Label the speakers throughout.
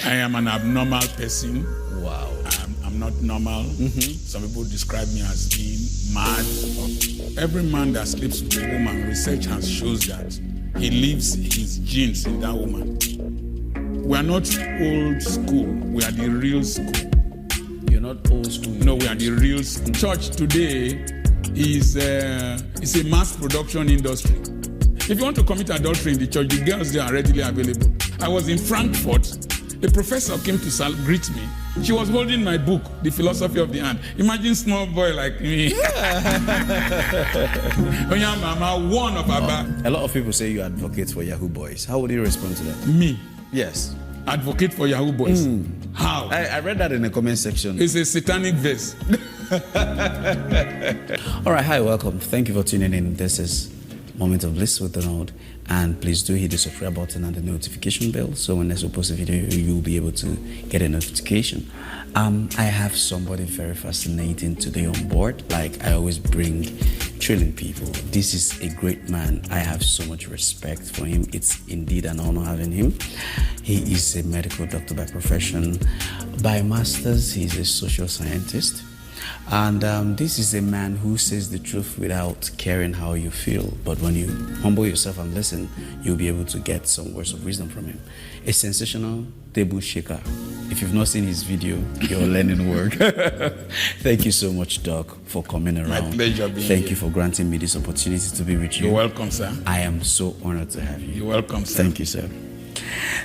Speaker 1: I am an abnormal person.
Speaker 2: Wow.
Speaker 1: I'm not normal. Some people describe me as being mad. Every man that sleeps with a woman, research has shows that he leaves his genes in that woman. We are not old school. We are the real school.
Speaker 2: You're not old school.
Speaker 1: No, we are the real school. Church today is a mass production industry. If you want to commit adultery in the church, the girls there are readily available. I was in Frankfurt. A professor came to greet me. She was holding my book, The Philosophy of the Hand. Imagine small boy like me. One of Abba.
Speaker 2: A lot of people say you advocate for Yahoo boys. How would you respond to that?
Speaker 1: Me?
Speaker 2: Yes.
Speaker 1: Advocate for Yahoo boys. How?
Speaker 2: I read that in the comment section.
Speaker 1: It's a satanic verse.
Speaker 2: All right, hi, welcome. Thank you for tuning in. This is Moment of Bliss with Donald. And please do hit the subscribe button and the notification bell so when there's a post a video, you'll be able to get a notification. I have somebody very fascinating today on board. Like I always bring thrilling people. This is a great man. I have so much respect for him. It's indeed an honor having him. He is a medical doctor by profession. By master's, he's a social scientist. And this is a man who says the truth without caring how you feel. But when you humble yourself and listen, you'll be able to get some words of wisdom from him. A sensational table shaker. If you've not seen his video, you're learning work. Thank you so much, Doc, for coming around.
Speaker 1: My pleasure being
Speaker 2: Thank
Speaker 1: here.
Speaker 2: you for granting me this opportunity to be with you.
Speaker 1: You're welcome, sir.
Speaker 2: I am so honored to have you.
Speaker 1: You're welcome, sir.
Speaker 2: Thank you, sir.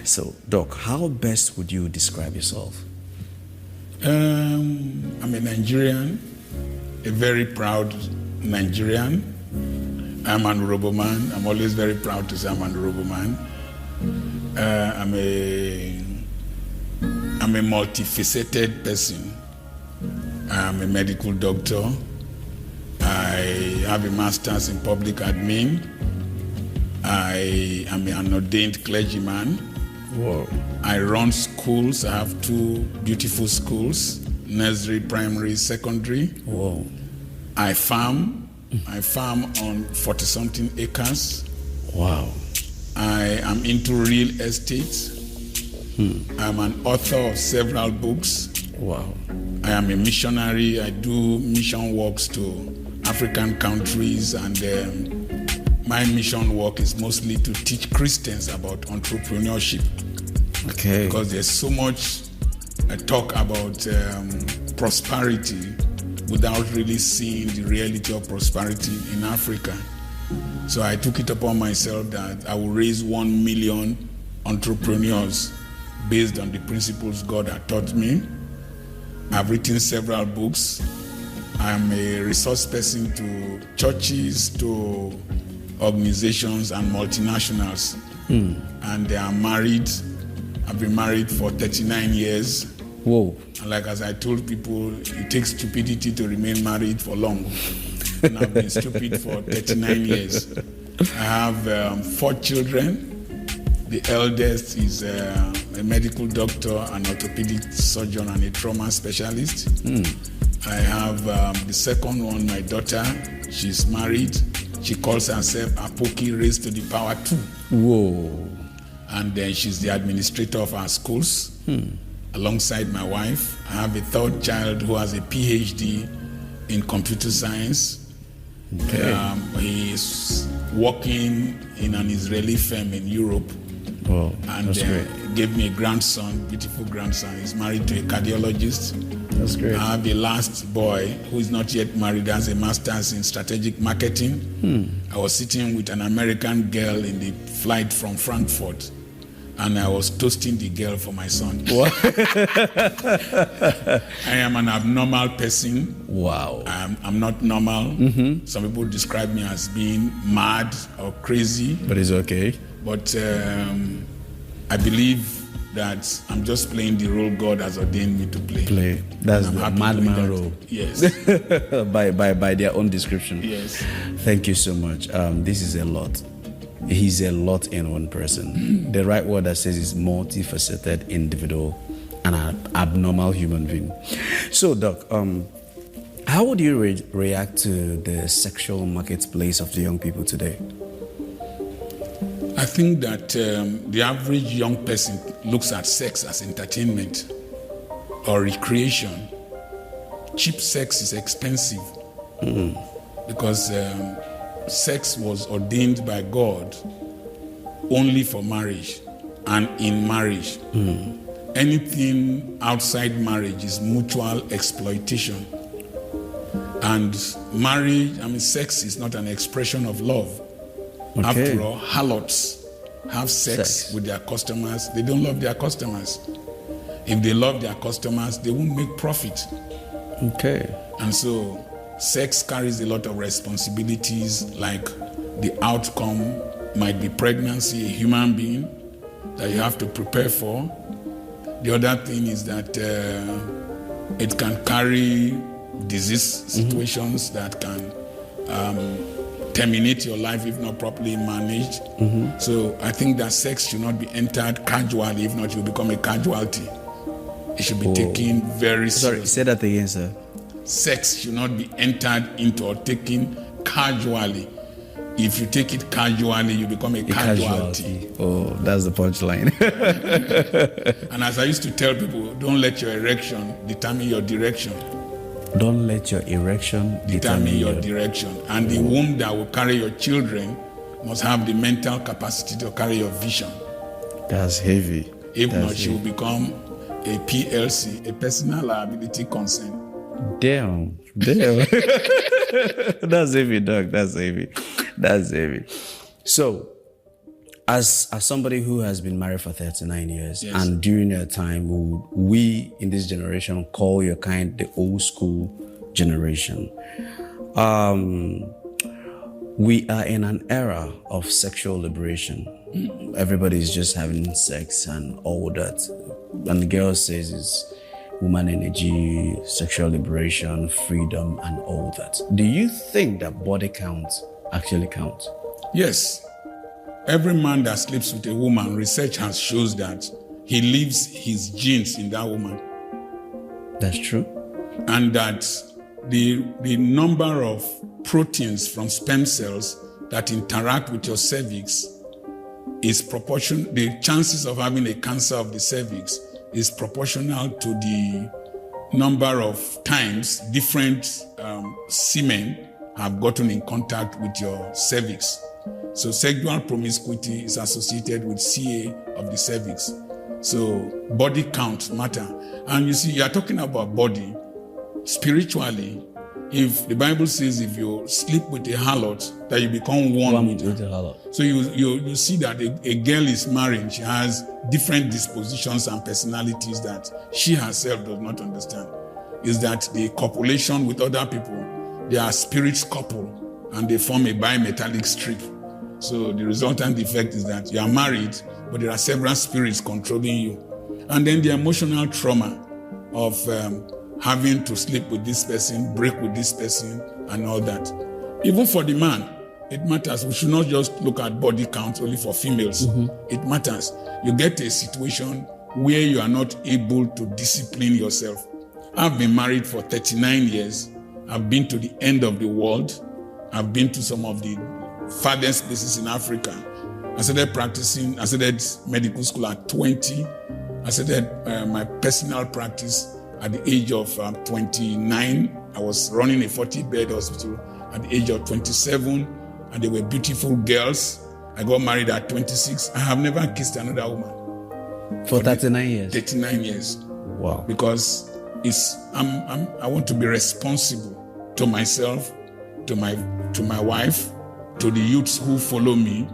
Speaker 2: So, Doc, how best would you describe yourself?
Speaker 1: I'm a Nigerian, a very proud Nigerian. I'm an honorable man. I'm always very proud to say I'm an honorable man. I'm a multifaceted person. I'm a medical doctor. I have a master's in public admin. I am an ordained clergyman.
Speaker 2: Whoa.
Speaker 1: I run schools. I have 2 beautiful schools, nursery, primary, secondary.
Speaker 2: Whoa.
Speaker 1: I farm. I farm on 40-something acres.
Speaker 2: Wow.
Speaker 1: I am into real estate. I'm an author of several books.
Speaker 2: Wow.
Speaker 1: I am a missionary. I do mission works to African countries, and my mission work is mostly to teach Christians about entrepreneurship.
Speaker 2: Okay.
Speaker 1: Because there's so much talk about prosperity without really seeing the reality of prosperity in Africa. So I took it upon myself that I will raise 1 million entrepreneurs based on the principles God had taught me. I've written several books. I'm a resource person to churches, to organizations and multinationals. And they are married. I've been married for 39 years.
Speaker 2: Whoa.
Speaker 1: And like as I told people, it takes stupidity to remain married for long. And I've been stupid for 39 years. I have 4 children. The eldest is a medical doctor, an orthopedic surgeon, and a trauma specialist. I have the second one, my daughter. She's married. She calls herself Apoki raised to the power 2.
Speaker 2: Whoa.
Speaker 1: And then she's the administrator of our schools, alongside my wife. I have a 3rd child who has a PhD in computer science.
Speaker 2: Okay.
Speaker 1: He's working in an Israeli firm in Europe.
Speaker 2: Wow.
Speaker 1: And
Speaker 2: That's great.
Speaker 1: gave me a grandson, beautiful grandson. He's married to a cardiologist.
Speaker 2: That's great.
Speaker 1: I have a last boy who is not yet married, has a master's in strategic marketing. I was sitting with an American girl in the flight from Frankfurt, and I was toasting the girl for my son.
Speaker 2: What?
Speaker 1: I am an abnormal person.
Speaker 2: Wow.
Speaker 1: I'm not normal. Some people describe me as being mad or crazy,
Speaker 2: But it's okay.
Speaker 1: but I believe that I'm just playing the role God has ordained me to play.
Speaker 2: That's
Speaker 1: I'm
Speaker 2: the
Speaker 1: happy doing
Speaker 2: madman
Speaker 1: that.
Speaker 2: role.
Speaker 1: Yes.
Speaker 2: by their own description.
Speaker 1: Yes.
Speaker 2: Thank you so much. This is a lot. He's a lot in one person. The right word that says is multifaceted individual and an abnormal human being. So, Doc, how would you react to the sexual marketplace of the young people today?
Speaker 1: I think that the average young person looks at sex as entertainment or recreation. Cheap sex is expensive because sex was ordained by God only for marriage and in marriage. Anything outside marriage is mutual exploitation. And marriage, sex is not an expression of love.
Speaker 2: Okay.
Speaker 1: After all, harlots have sex with their customers. They don't love their customers. If they love their customers, they won't make profit.
Speaker 2: Okay.
Speaker 1: And so sex carries a lot of responsibilities, like the outcome might be pregnancy, a human being that you have to prepare for. The other thing is that it can carry disease situations that can terminate your life if not properly managed. So I think that sex should not be entered casually. If not, you'll become a casualty. It should be taken very seriously.
Speaker 2: Sorry, say that again, sir.
Speaker 1: Sex should not be entered into or taken casually. If you take it casually, you become a casualty.
Speaker 2: Oh, that's the punchline.
Speaker 1: And as I used to tell people, don't let your erection determine your direction.
Speaker 2: Don't let your erection determine
Speaker 1: your direction. And the womb that will carry your children must have the mental capacity to carry your vision.
Speaker 2: That's heavy.
Speaker 1: If not, she will become a PLC, a personal liability concern.
Speaker 2: Damn. That's heavy, Doc. That's heavy. So, as somebody who has been married for 39 years,
Speaker 1: yes,
Speaker 2: and during your time, we in this generation call your kind the old school generation. We are in an era of sexual liberation. Everybody's just having sex and all that. And the girl says it's woman energy, sexual liberation, freedom, and all that. Do you think that body count actually counts?
Speaker 1: Yes. Every man that sleeps with a woman, research has shows that he leaves his genes in that woman.
Speaker 2: That's true.
Speaker 1: And that the number of proteins from sperm cells that interact with your cervix is proportional. The chances of having a cancer of the cervix is proportional to the number of times different semen have gotten in contact with your cervix. So sexual promiscuity is associated with CA of the cervix. So body count matter. And you see, you are talking about body. Spiritually, if the Bible says if you sleep with a harlot, that you become one with
Speaker 2: a harlot.
Speaker 1: So you see that a girl is married, she has different dispositions and personalities that she herself does not understand. Is that the copulation with other people, they are spirits couple, and they form a bimetallic strip. So the resultant effect is that you are married, but there are several spirits controlling you. And then the emotional trauma of having to sleep with this person, break with this person, and all that. Even for the man, it matters. We should not just look at body count only for females. It matters. You get to a situation where you are not able to discipline yourself. I've been married for 39 years. I've been to the end of the world. I've been to some of the farthest places in Africa. I started medical school at 20. I started my personal practice at the age of 29. I was running a 40-bed hospital at the age of 27, and they were beautiful girls. I got married at 26. I have never kissed another woman.
Speaker 2: For 39 years?
Speaker 1: 39 years.
Speaker 2: Wow.
Speaker 1: Because I want to be responsible to myself, to my wife, to the youths who follow me,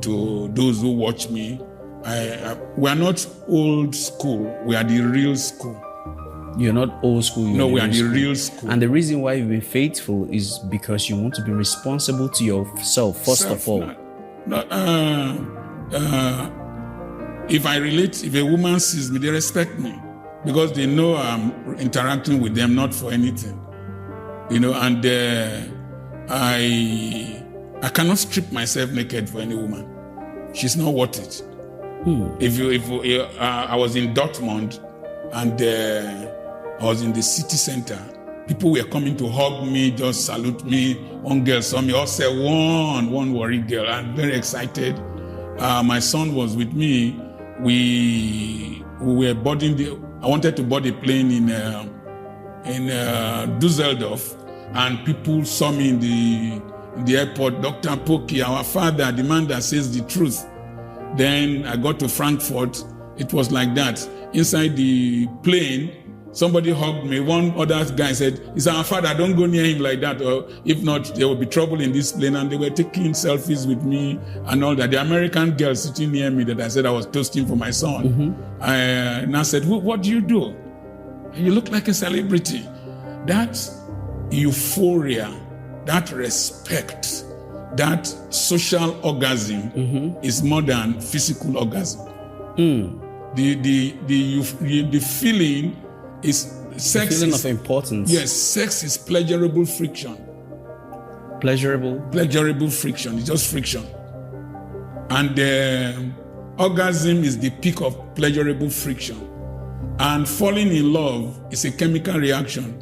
Speaker 1: to those who watch me. We are not old school. We are the real school.
Speaker 2: You're not old school.
Speaker 1: No, we are the real school.
Speaker 2: And the reason why you've been faithful is because you want to be responsible to yourself, first of all.
Speaker 1: If a woman sees me, they respect me because they know I'm interacting with them not for anything. And I cannot strip myself naked for any woman. She's not worth it. I was in Dortmund and I was in the city center. People were coming to hug me, just salute me. One girl saw me, all said, one worried girl. I'm very excited. my son was with me, we were boarding I wanted to board a plane in Dusseldorf, and people saw me in the airport. Dr. Poki, our father, the man that says the truth. Then I got to Frankfurt. It was like that. Inside the plane, somebody hugged me. One other guy said, "It's our father, don't go near him like that, or if not, there will be trouble in this plane." And they were taking selfies with me and all that. The American girl sitting near me that I said I was toasting for my son. And I said, "What do you do? You look like a celebrity." That euphoria, that respect, that social orgasm is more than physical orgasm. The feeling is sex.
Speaker 2: The feeling of importance.
Speaker 1: Yes, sex is pleasurable friction. Pleasurable friction. It's just friction. And orgasm is the peak of pleasurable friction. And falling in love is a chemical reaction.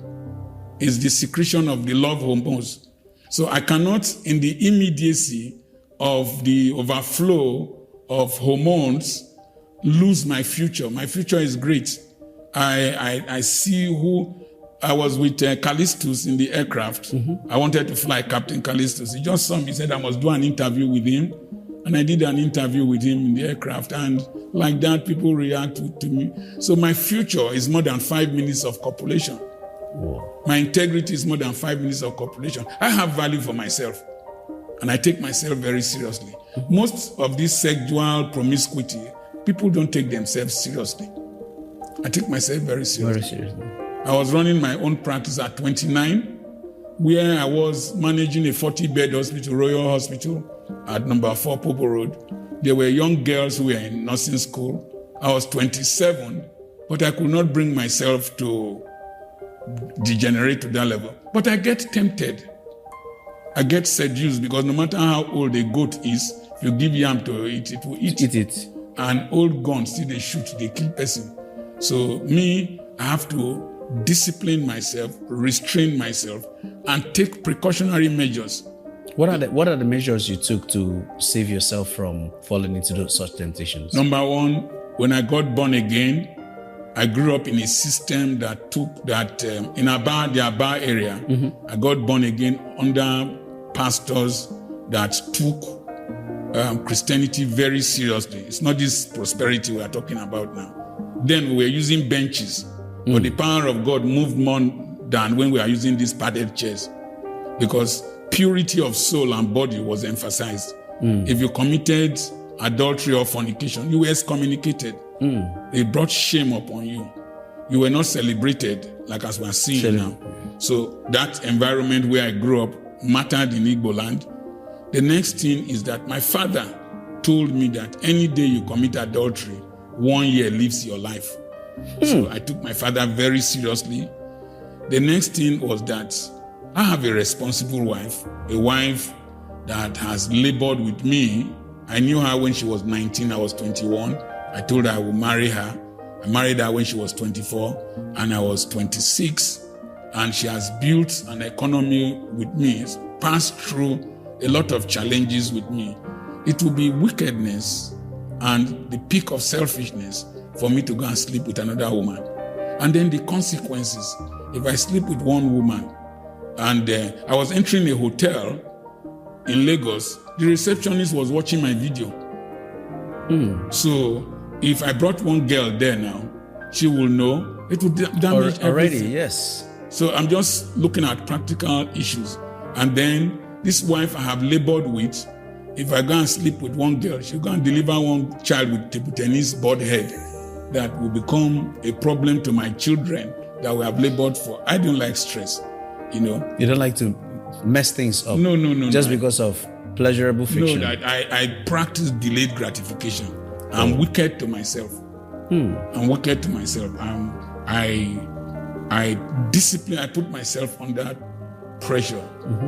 Speaker 1: It's the secretion of the love hormones. So I cannot, in the immediacy of the overflow of hormones, lose my future. My future is great. I see who I was with Callistus in the aircraft. I wanted to fly Captain Callistus. He just saw me, said I must do an interview with him. And I did an interview with him in the aircraft. And like that, people react to me. So my future is more than 5 minutes of copulation.
Speaker 2: Whoa.
Speaker 1: My integrity is more than 5 minutes of copulation. I have value for myself. And I take myself very seriously. Most of this sexual promiscuity, people don't take themselves seriously. I take myself very seriously.
Speaker 2: Very seriously.
Speaker 1: I was running my own practice at 29, where I was managing a 40-bed hospital, Royal Hospital, at number 4 Popo Road. There were young girls who were in nursing school. I was 27, but I could not bring myself to degenerate to that level. But I get tempted. I get seduced, because no matter how old a goat is, if you give yam to eat, it will eat
Speaker 2: it.
Speaker 1: And old guns, still they shoot, they kill person. So me, I have to discipline myself, restrain myself, and take precautionary measures.
Speaker 2: What are the measures you took to save yourself from falling into such temptations?
Speaker 1: Number one, when I got born again, I grew up in a system that took that in the Aba area. I got born again under pastors that took Christianity very seriously. It's not this prosperity we are talking about now. Then we were using benches, but the power of God moved more than when we are using these padded chairs, because purity of soul and body was emphasized. If you committed adultery or fornication, you were excommunicated. They brought shame upon you. You were not celebrated, like as we are seeing now. So that environment where I grew up mattered in Igbo land. The next thing is that my father told me that any day you commit adultery, 1 year leaves your life. So I took my father very seriously. The next thing was that I have a responsible wife, a wife that has labored with me. I knew her when she was 19, I was 21. I told her I would marry her. I married her when she was 24 and I was 26. And she has built an economy with me, passed through a lot of challenges with me. It will be wickedness and the peak of selfishness for me to go and sleep with another woman. And then the consequences. If I sleep with one woman, and I was entering a hotel in Lagos, the receptionist was watching my video. So if I brought one girl there now, she will know. It will damage
Speaker 2: already,
Speaker 1: everything.
Speaker 2: yes.
Speaker 1: So I'm just looking at practical issues. And then this wife I have labored with, if I go and sleep with one girl, she'll go and deliver one child with table tennis bald head that will become a problem to my children that we have labored for. I don't like stress, you know.
Speaker 2: You don't like to mess things up.
Speaker 1: No.
Speaker 2: Just because of pleasurable friction.
Speaker 1: No, I practice delayed gratification. I'm wicked to myself. I'm wicked to myself. I discipline, I put myself under pressure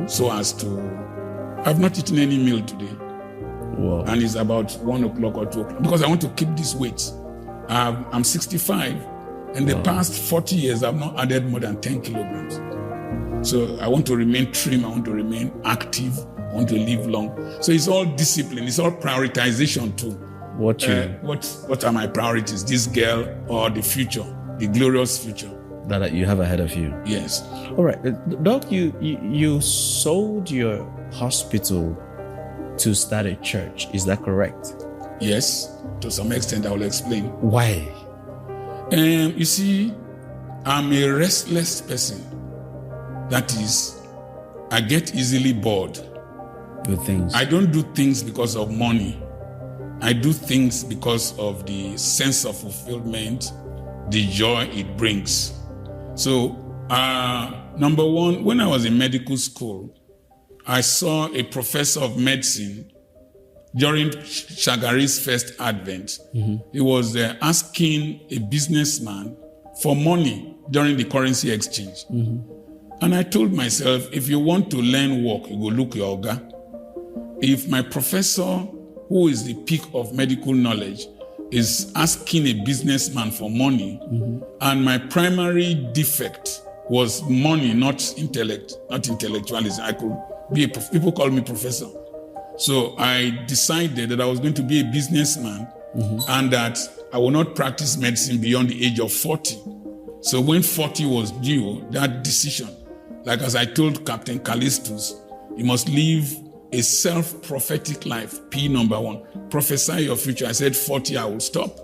Speaker 1: so as to, I've not eaten any meal today.
Speaker 2: Wow.
Speaker 1: And it's about 1 o'clock or 2 o'clock because I want to keep this weight. I'm 65. In the past 40 years, I've not added more than 10 kilograms. So I want to remain trim. I want to remain active. I want to live long. So it's all discipline. It's all prioritization too.
Speaker 2: What
Speaker 1: are my priorities? This girl or the future, the glorious future
Speaker 2: that you have ahead of you?
Speaker 1: Yes.
Speaker 2: All right, Doc. You sold your hospital to start a church. Is that correct?
Speaker 1: Yes. To some extent, I will explain.
Speaker 2: Why?
Speaker 1: You see, I'm a restless person. That is, I get easily bored.
Speaker 2: With things.
Speaker 1: I don't do things because of money. I do things because of the sense of fulfillment, the joy it brings. So, number one, when I was in medical school, I saw a professor of medicine during Shagari's first advent. Mm-hmm. He was asking a businessman for money during the currency exchange. Mm-hmm. And I told myself, if you want to learn work, you go look your oga. If my professor, who is the peak of medical knowledge, is asking a businessman for money, mm-hmm. and my primary defect was money, not intellect, not intellectualism. I could be people call me professor. So I decided that I was going to be a businessman, mm-hmm. and that I will not practice medicine beyond the age of 40. So when 40 was due, that decision, like as I told Captain Callistus, you must live a self-prophetic life, P number one. Prophesy your future. I said 40, I will stop.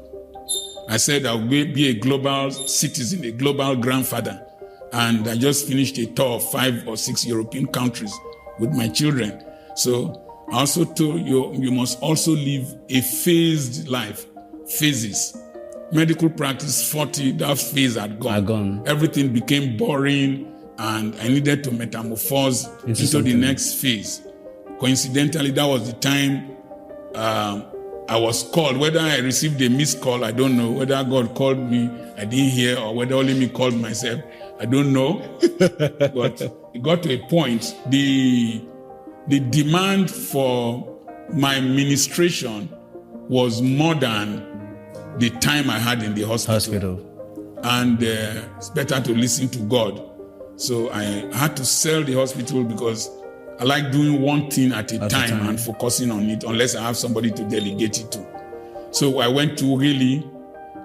Speaker 1: I said I will be a global citizen, a global grandfather. And I just finished a tour of 5 or 6 European countries with my children. So I also told you, you must also live a phased life, phases. Medical practice, 40, that phase had gone. Everything became boring, and I needed to metamorphose into the next phase. Coincidentally, that was the time I was called. Whether I received a missed call, I don't know. Whether God called me, I didn't hear, or whether only me called myself, I don't know. But it got to a point, the demand for my ministration was more than the time I had in the hospital. And it's better to listen to God. So I had to sell the hospital because I like doing one thing at a time and focusing on it, unless I have somebody to delegate it to. So I went to Ughelli,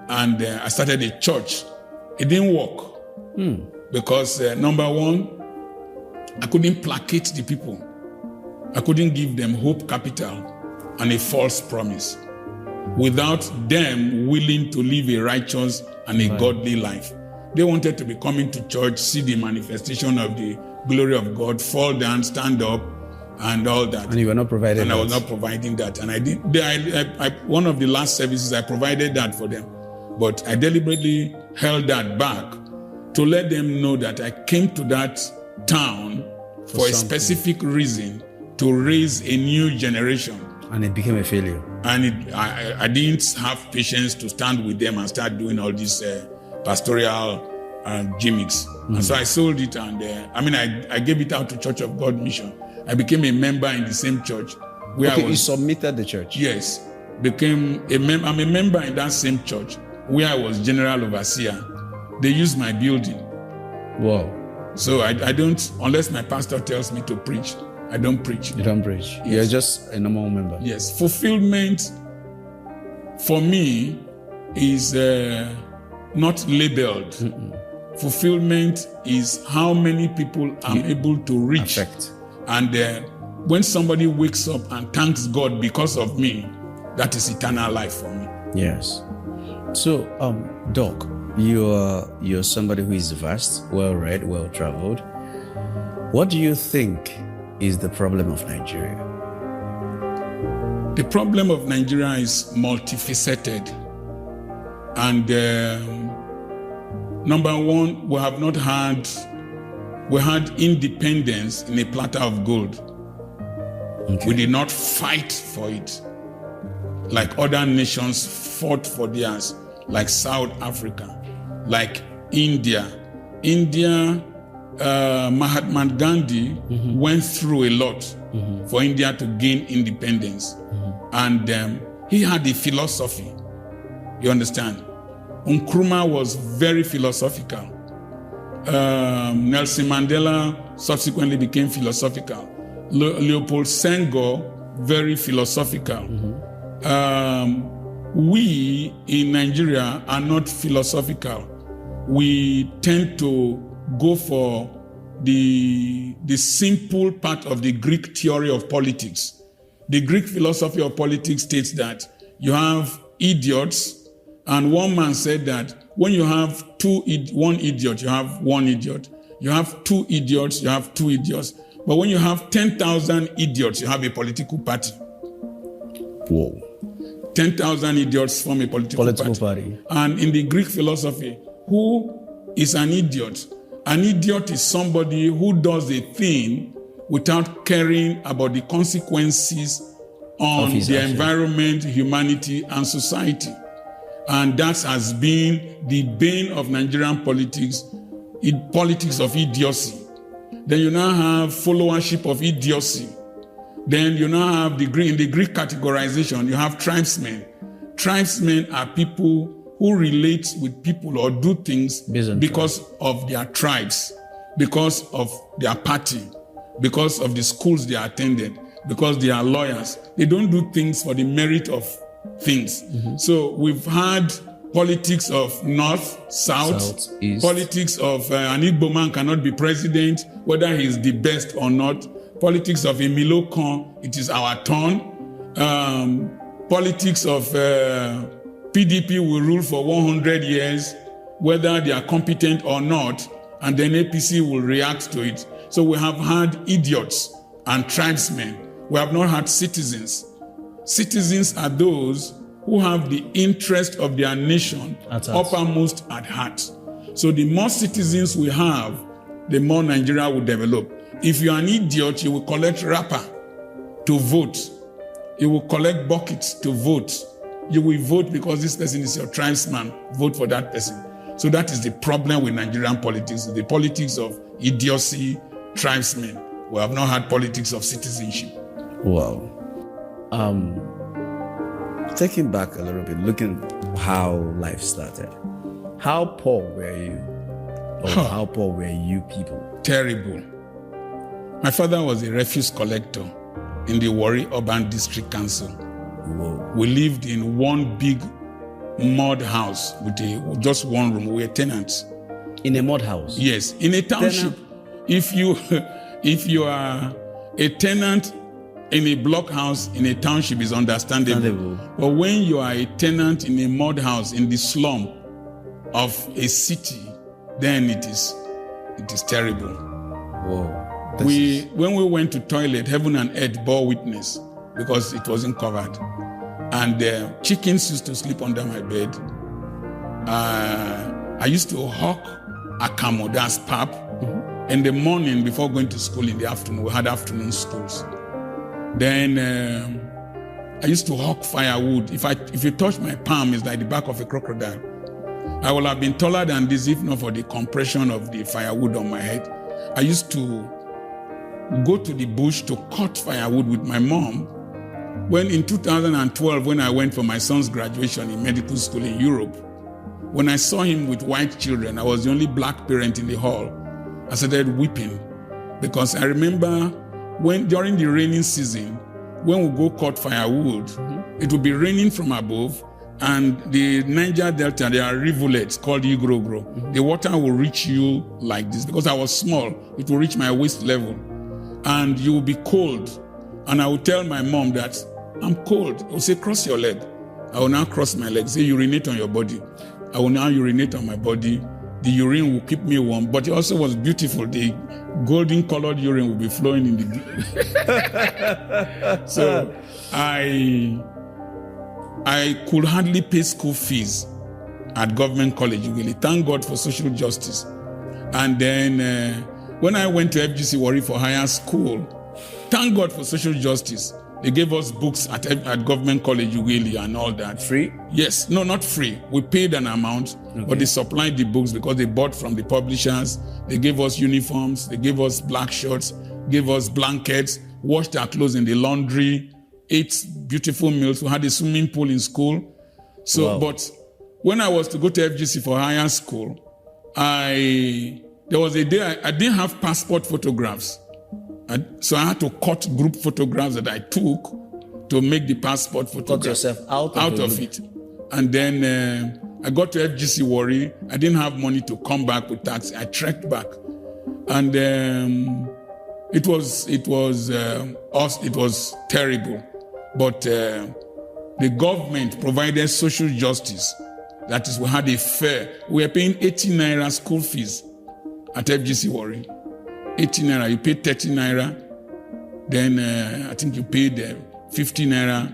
Speaker 1: and I started a church. It didn't work because number one, I couldn't placate the people. I couldn't give them hope capital and a false promise without them willing to live a righteous and a godly life. They wanted to be coming to church, see the manifestation of the glory of God, fall down, stand up, and all that. And
Speaker 2: you were not providing
Speaker 1: that. And I was not providing that. And I did. One of the last services, I provided that for them. But I deliberately held that back to let them know that I came to that town for a specific reason, to raise a new generation.
Speaker 2: And it became a failure.
Speaker 1: And I didn't have patience to stand with them and start doing all these pastoral gimmicks. Mm-hmm. And so I sold it, and I gave it out to Church of God Mission. I became a member in the same church.
Speaker 2: You submitted the church?
Speaker 1: Yes. I'm a member in that same church where I was general overseer. They used my building.
Speaker 2: Wow.
Speaker 1: So I don't, unless my pastor tells me to preach, I don't preach.
Speaker 2: You don't preach? Yes. You're just a normal member?
Speaker 1: Yes. Fulfillment for me is not labeled. Mm-mm. Fulfillment is how many people I'm able to reach.
Speaker 2: Affect.
Speaker 1: And when somebody wakes up and thanks God because of me, that is eternal life for me.
Speaker 2: Yes. So, Doc, you're somebody who is vast, well-read, well-traveled. What do you think is the problem of Nigeria?
Speaker 1: The problem of Nigeria is multifaceted. And number one, we had independence in a platter of gold. Okay. We did not fight for it like other nations fought for theirs, like South Africa, like India. Mahatma Gandhi went through a lot for India to gain independence. And he had a philosophy. You understand? Nkrumah was very philosophical. Nelson Mandela subsequently became philosophical. Leopold Senghor, very philosophical. We in Nigeria are not philosophical. We tend to go for the simple part of the Greek theory of politics. The Greek philosophy of politics states that you have idiots, and one man said that when you have one idiot, you have one idiot. You have two idiots, you have two idiots. But when you have 10,000 idiots, you have a political party.
Speaker 2: Whoa.
Speaker 1: 10,000 idiots form a political party. And in the Greek philosophy, who is an idiot? An idiot is somebody who does a thing without caring about the consequences on the environment, humanity, and society. And that has been the bane of Nigerian politics, politics of idiocy. Then you now have followership of idiocy. Then you now have in the Greek categorization, you have tribesmen. Tribesmen are people who relate with people or do things because of their tribes, because of their party, because of the schools they attended, because they are lawyers. They don't do things for the merit of things. So we've had politics of North, South, East. Politics of an Igbo man cannot be president, whether he's the best or not. Politics of Emilio Kan, it is our turn. Politics of PDP will rule for 100 years, whether they are competent or not, and then APC will react to it. So we have had idiots and tribesmen. We have not had citizens. Citizens are those who have the interest of their nation uppermost at heart. So the more citizens we have, the more Nigeria will develop. If you are an idiot, you will collect wrapper to vote. You will collect buckets to vote. You will vote because this person is your tribesman. Vote for that person. So that is the problem with Nigerian politics, the politics of idiocy, tribesmen. We have not had politics of citizenship.
Speaker 2: Wow. Taking back a little bit, looking at how life started. How poor were you? Or how poor were you people?
Speaker 1: Terrible. My father was a refuse collector in the Warri Urban District Council.
Speaker 2: Whoa.
Speaker 1: We lived in one big mud house with just one room. We were tenants.
Speaker 2: In a mud house?
Speaker 1: Yes, in a township. If you are a tenant in a block house in a township, is understandable. But when you are a tenant in a mud house in the slum of a city, then it is terrible.
Speaker 2: Whoa.
Speaker 1: When we went to toilet, heaven and earth bore witness because it wasn't covered. And chickens used to sleep under my bed. I used to hawk akamo, that's pap. In the morning before going to school in the afternoon. We had afternoon schools. Then I used to hawk firewood. If you touch my palm, it's like the back of a crocodile. I would have been taller than this if not for the compression of the firewood on my head. I used to go to the bush to cut firewood with my mom. When in 2012, when I went for my son's graduation in medical school in Europe, when I saw him with white children, I was the only black parent in the hall. I started weeping because I remember during the raining season, when we go cut firewood, it would be raining from above, and the Niger Delta, there are rivulets called Igrogro. The water will reach you like this. Because I was small, it will reach my waist level. And you will be cold. And I will tell my mom that I'm cold. I will say, cross your leg. I will now cross my leg. Say, urinate on your body. I will now urinate on my body. The urine will keep me warm. But it also was beautiful. The golden colored urine will be flowing in the... So I could hardly pay school fees at government college, really. Thank God for social justice. And then when I went to FGC Warri for higher school, thank God for social justice. They gave us books at government college, really, and all that.
Speaker 2: Free?
Speaker 1: Yes. No, not free. We paid an amount, but they supplied the books because they bought from the publishers. They gave us uniforms. They gave us black shirts, gave us blankets, washed our clothes in the laundry, ate beautiful meals. We had a swimming pool in school. So, wow. But when I was to go to FGC for higher school, there was a day I didn't have passport photographs. So I had to cut group photographs that I took to make the passport photograph.
Speaker 2: Cut yourself out
Speaker 1: of it. And then I got to FGC Warri. I didn't have money to come back with taxi. I trekked back. And it was terrible. But the government provided social justice. That is, we had a fare. We were paying 80 naira school fees at FGC Warri. 80 naira. You paid 30 naira. Then I think you paid 50 naira.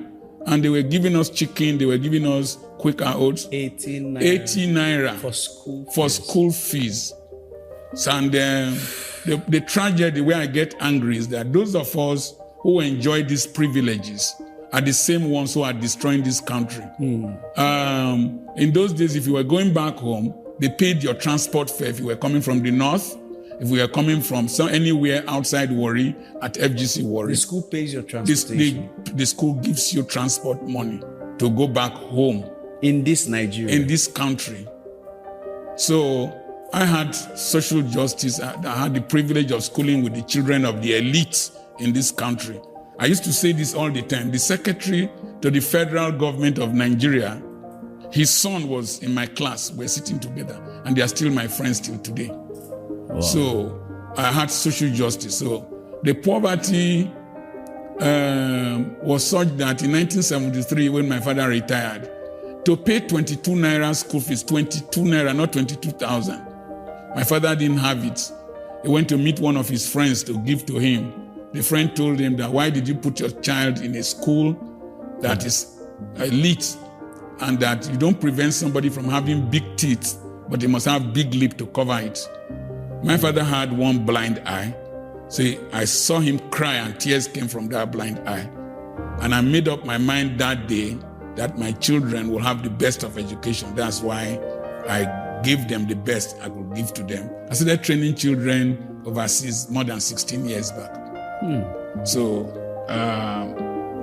Speaker 1: And they were giving us chicken. They were giving us Quaker oats.
Speaker 2: 80 naira.
Speaker 1: 80 naira
Speaker 2: For school fees.
Speaker 1: So, and the tragedy where I get angry is that those of us who enjoy these privileges are the same ones who are destroying this country. In those days, if you were going back home, they paid your transport fare if you were coming from the north, if we were coming from anywhere outside Warri at FGC Warri.
Speaker 2: The school pays your transportation.
Speaker 1: The school gives you transport money to go back home.
Speaker 2: In this Nigeria?
Speaker 1: In this country. So I had social justice. I had the privilege of schooling with the children of the elite in this country. I used to say this all the time. The secretary to the federal government of Nigeria, his son was in my class. We're sitting together, and they are still my friends till today. Wow. So I had social justice. So the poverty was such that in 1973, when my father retired, to pay 22 naira school fees, 22 naira, not 22,000. My father didn't have it. He went to meet one of his friends to give to him. The friend told him that, why did you put your child in a school that is elite and that you don't prevent somebody from having big teeth, but they must have big lip to cover it? My father had one blind eye. So I saw him cry and tears came from that blind eye. And I made up my mind that day that my children will have the best of education. That's why I gave them the best I could give to them. I started training children overseas more than 16 years back. So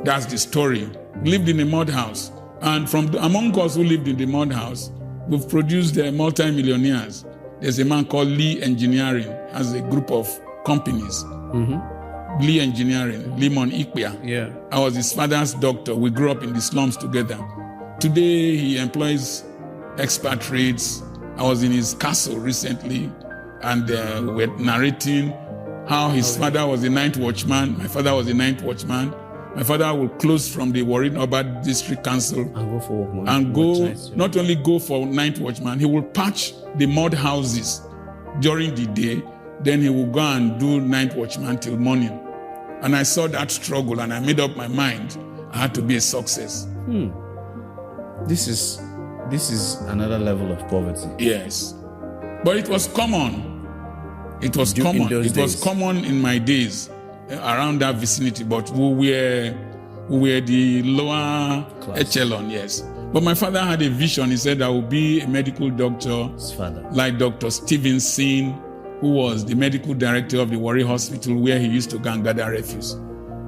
Speaker 1: that's the story. Lived in a mud house. And among us who lived in the mud house, we've produced multi-millionaires. There's a man called Lee Engineering, has a group of companies. Lee Engineering, Limon Ikpia.
Speaker 2: Yeah.
Speaker 1: I was his father's doctor. We grew up in the slums together. Today, he employs expatriates. I was in his castle recently, and we were narrating how his father was a night watchman. My father was a night watchman. My father would close from the Warri North District Council
Speaker 2: and go for work,
Speaker 1: and go, not only go for night watchman, he will patch the mud houses during the day. Then he will go and do night watchman till morning. And I saw that struggle and I made up my mind I had to be a success.
Speaker 2: This is another level of poverty.
Speaker 1: Yes. But it was common. It was common. It was common in my days around that vicinity, but we were the lower echelon, yes. But my father had a vision. He said I would be a medical doctor, like Dr. Stevenson, who was the medical director of the Warri Hospital, where he used to go and gather refuse.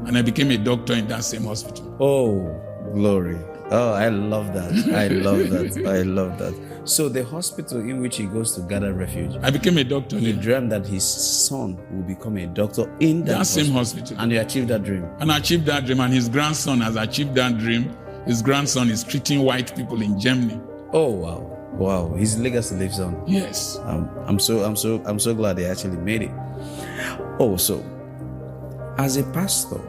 Speaker 1: And I became a doctor in that same hospital.
Speaker 2: Oh, glory. Oh, I love that. I love that. I love that. So the hospital in which he goes to gather refuge,
Speaker 1: I became a doctor.
Speaker 2: He dreamed that his son will become a doctor in that
Speaker 1: same hospital.
Speaker 2: And you achieved that dream.
Speaker 1: And I achieved that dream, and his grandson has achieved that dream. His grandson is treating white people in Germany.
Speaker 2: Oh wow. Wow, his legacy lives on.
Speaker 1: Yes.
Speaker 2: I'm so glad they actually made it. Oh, so as a pastor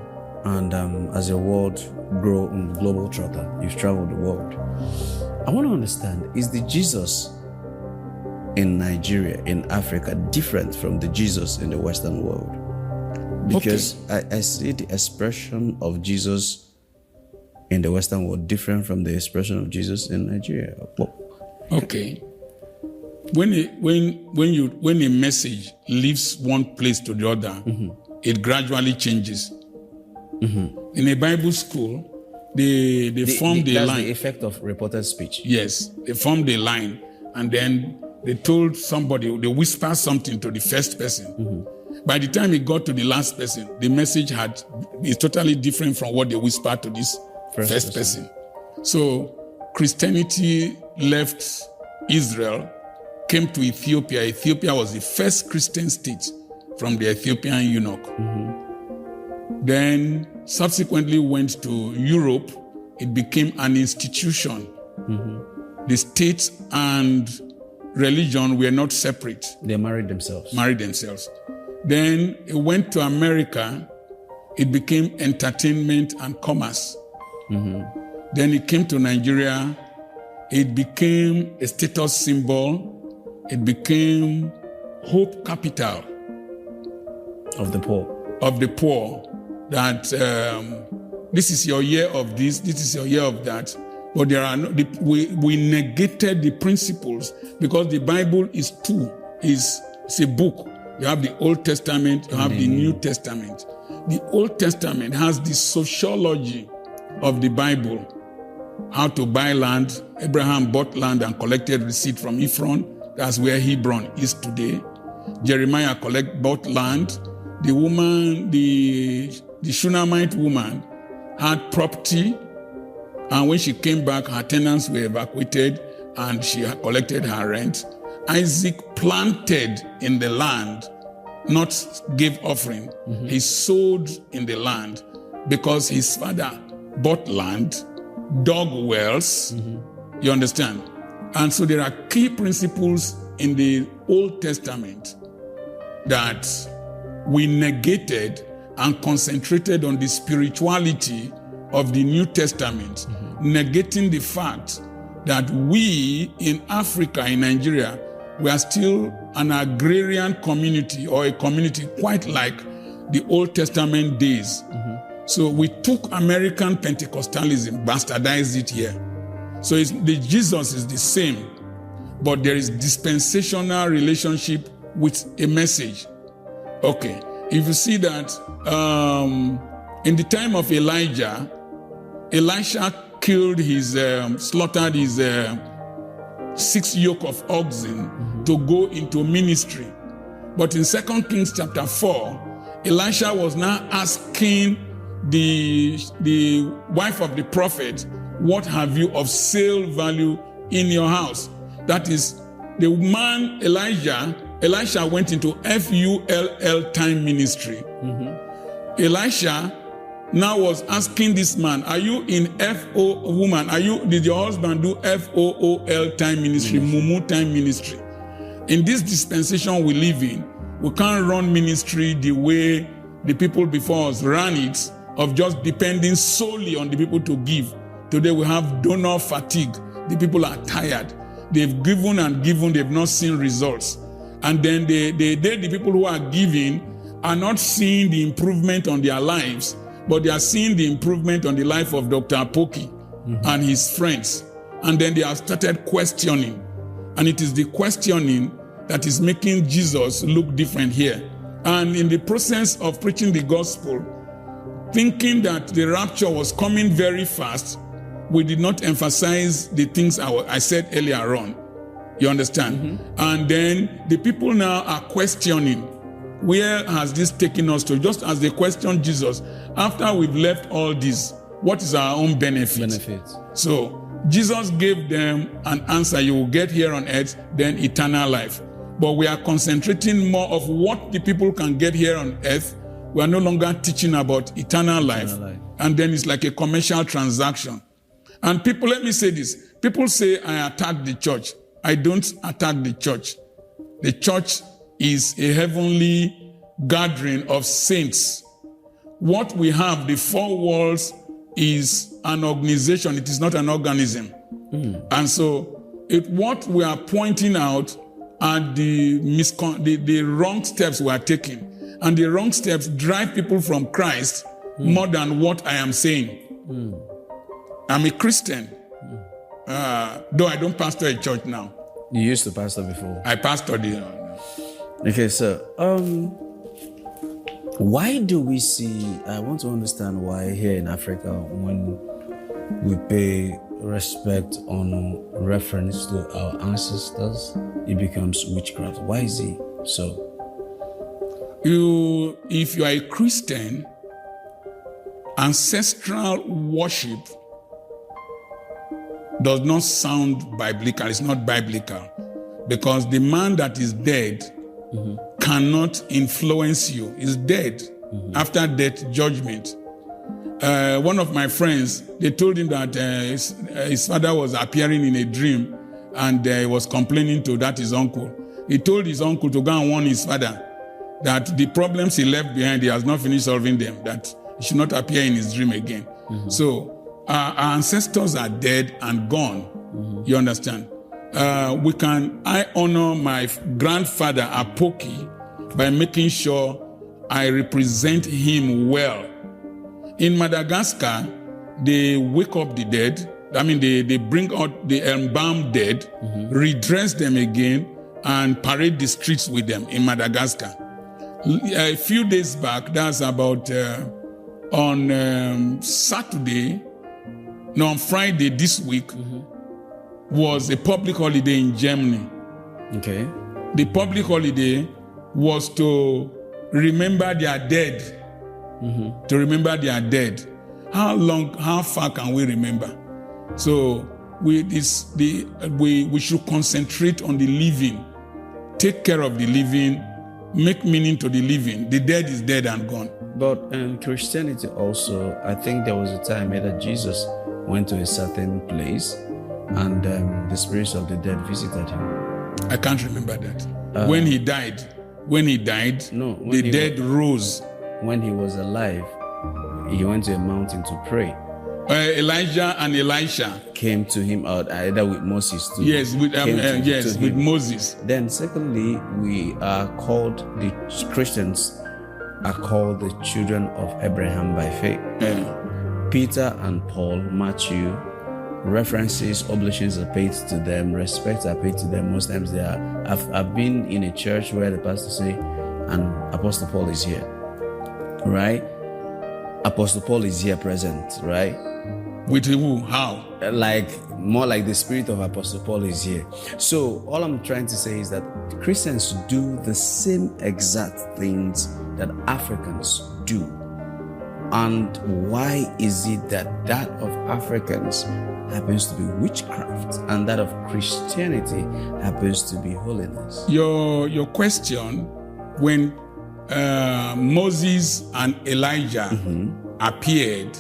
Speaker 2: and as a global trotter, you've traveled the world. I want to understand, is the Jesus in Nigeria, in Africa, different from the Jesus in the Western world? Because I see the expression of Jesus in the Western world different from the expression of Jesus in Nigeria.
Speaker 1: Okay. When a message leaves one place to the other, it gradually changes. In a Bible school, they formed a line.
Speaker 2: That's the effect of reported speech.
Speaker 1: Yes, they formed a line, and then they told somebody, they whispered something to the first person. By the time it got to the last person, the message is totally different from what they whispered to this first person. So Christianity left Israel, came to Ethiopia. Ethiopia was the first Christian state from the Ethiopian eunuch. Then subsequently went to Europe. It became an institution. The state and religion were not separate.
Speaker 2: They married themselves.
Speaker 1: Then it went to America. It became entertainment and commerce. Then it came to Nigeria. It became a status symbol. It became hope capital
Speaker 2: of the poor.
Speaker 1: That this is your year of this is your year of that. But there are we negated the principles, because the Bible is it's a book. You have the Old Testament, you have the New Testament. The Old Testament has the sociology of the Bible. How to buy land. Abraham bought land and collected receipt from Ephron. That's where Hebron is today. Jeremiah bought land. The woman, the Shunammite woman, had property, and when she came back, her tenants were evacuated, and she had collected her rent. Isaac planted in the land, not gave offering. He sowed in the land because his father bought land, dug wells. You understand? And so there are key principles in the Old Testament that we negated and concentrated on the spirituality of the New Testament, negating the fact that we in Africa, in Nigeria, we are still an agrarian community, or a community quite like the Old Testament days. So we took American Pentecostalism, bastardized it here. So the Jesus is the same, but there is dispensational relationship with a message. Okay, if you see that in the time of Elijah, Elisha killed slaughtered his 6 yoke of oxen to go into ministry. But in 2 Kings chapter 4, Elisha was now asking the wife of the prophet, what have you of sale value in your house? That is, the man Elisha went into FULL time ministry. Elisha now was asking this man, are you in woman, did your husband do FOOL time ministry, Mumu time ministry? In this dispensation we live in, we can't run ministry the way the people before us ran it, of just depending solely on the people to give. Today we have donor fatigue. The people are tired. They've given and given, they've not seen results. And then the people who are giving are not seeing the improvement on their lives, but they are seeing the improvement on the life of Dr. Apoki and his friends. And then they have started questioning. And it is the questioning that is making Jesus look different here. And in the process of preaching the gospel, thinking that the rapture was coming very fast, we did not emphasize the things I said earlier on. You understand? And then the people now are questioning, where has this taken us to? Just as they questioned Jesus, after we've left all this, what is our own benefit? So Jesus gave them an answer: you will get here on earth, then eternal life. But we are concentrating more of what the people can get here on earth. We are no longer teaching about eternal life. And then it's like a commercial transaction. And people, let me say this. People say, I attack the church. I don't attack the church. The church is a heavenly gathering of saints. What we have, the four walls, is an organization. It is not an organism. And so what we are pointing out are the wrong steps we are taking. And the wrong steps drive people from Christ more than what I am saying. I'm a Christian, though I don't pastor a church now.
Speaker 2: You used to pastor before.
Speaker 1: I pastored.
Speaker 2: Okay, so why do we see? I want to understand why here in Africa, when we pay respect on reference to our ancestors, it becomes witchcraft. Why is it so?
Speaker 1: If you are a Christian, ancestral worship does not sound biblical. It's not biblical, because the man that is dead cannot influence you. It's dead. After death, judgment. One of my friends, they told him that his father was appearing in a dream and he was complaining to his uncle. He told his uncle to go and warn his father that the problems he left behind, he has not finished solving them, that he should not appear in his dream again. So our ancestors are dead and gone. You understand? I honor my grandfather Apoki by making sure I represent him well. In Madagascar, they wake up the dead. I mean, they bring out the embalmed dead, redress them again, and parade the streets with them in Madagascar. A few days back, that's about on Friday this week, was a public holiday in Germany.
Speaker 2: Okay.
Speaker 1: The public holiday was to remember their dead. To remember their dead. How far can we remember? So we should concentrate on the living, take care of the living, make meaning to the living. The dead is dead and gone.
Speaker 2: But Christianity also, I think there was a time that Jesus went to a certain place and the spirits of the dead visited him.
Speaker 1: I can't remember that. When he died, the dead rose.
Speaker 2: When he was alive, he went to a mountain to pray.
Speaker 1: Elijah and Elisha
Speaker 2: came to him out either with Moses too.
Speaker 1: Yes, with Moses.
Speaker 2: Then secondly, we are called, the Christians are called the children of Abraham by faith. Peter and Paul, Matthew, references, oblations are paid to them, respects are paid to them. Most times they are. I've been in a church where the pastor say, and Apostle Paul is here, right? Apostle Paul is here present, right?
Speaker 1: With who? How?
Speaker 2: More like the spirit of Apostle Paul is here. So all I'm trying to say is that Christians do the same exact things that Africans do. And why is it that of Africans happens to be witchcraft and that of Christianity happens to be holiness?
Speaker 1: Your question, when Moses and Elijah appeared,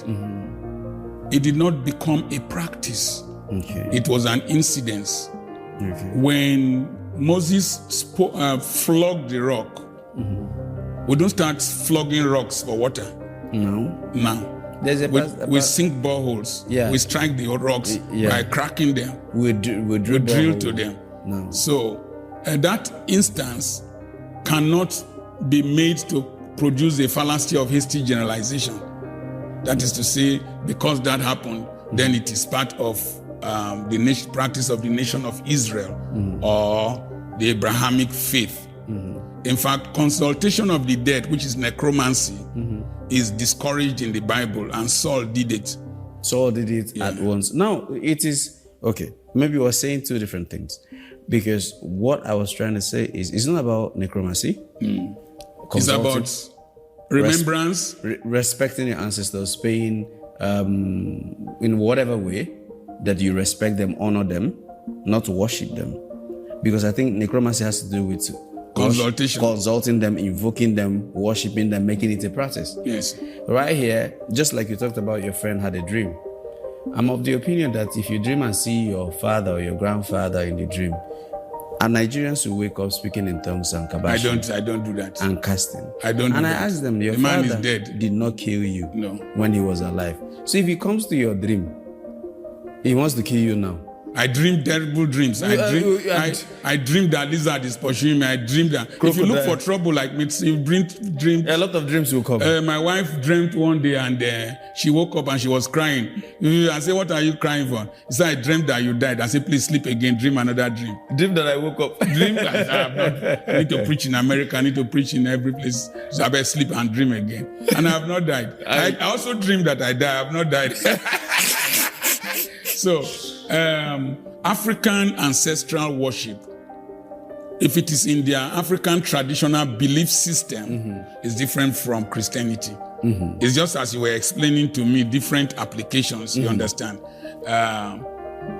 Speaker 1: it did not become a practice.
Speaker 2: Okay.
Speaker 1: It was an incident.
Speaker 2: Okay.
Speaker 1: When Moses flogged the rock, we don't start flogging rocks for water.
Speaker 2: No.
Speaker 1: There's we sink boreholes.
Speaker 2: Yeah.
Speaker 1: We strike the rocks by cracking them.
Speaker 2: We
Speaker 1: drill to them.
Speaker 2: No.
Speaker 1: So that instance cannot be made to produce a fallacy of hasty generalization. That is to say, because that happened, then it is part of the practice of the nation of Israel or the Abrahamic faith. In fact, consultation of the dead, which is necromancy, is discouraged in the Bible, and Saul did it.
Speaker 2: Saul did it at once. Now, it is, okay, maybe we're saying two different things. Because what I was trying to say is, it's not about necromancy.
Speaker 1: It's about remembrance.
Speaker 2: Respecting your ancestors, paying in whatever way that you respect them, honor them, not worship them. Because I think necromancy has to do with consulting them, invoking them, worshiping them, making it a practice.
Speaker 1: Yes.
Speaker 2: Right here, just like you talked about your friend had a dream. I'm of the opinion that if you dream and see your father or your grandfather in the dream, and Nigerians will wake up speaking in tongues and kabashi.
Speaker 1: I don't do that.
Speaker 2: And casting.
Speaker 1: I don't do
Speaker 2: and
Speaker 1: that.
Speaker 2: I asked them, your
Speaker 1: man
Speaker 2: father
Speaker 1: is dead.
Speaker 2: Did not kill you
Speaker 1: when
Speaker 2: he was alive. So if he comes to your dream, he wants to kill you now.
Speaker 1: I dream terrible dreams. I dream that lizard is pursuing me. I dream that if you look for trouble like me, you dream.
Speaker 2: A lot of dreams will come.
Speaker 1: My wife dreamt one day and she woke up and she was crying. I said, "What are you crying for?" She said, "I dreamt that you died." I said, "Please sleep again. Dream another dream."
Speaker 2: Dream that I woke up.
Speaker 1: Dream that I need to preach in America. I need to preach in every place. So I better sleep and dream again. And I have not died. I also dream that I die. I have not died. So. African ancestral worship, if it is in their African traditional belief system, is different from Christianity. It's just as you were explaining to me different applications, you understand.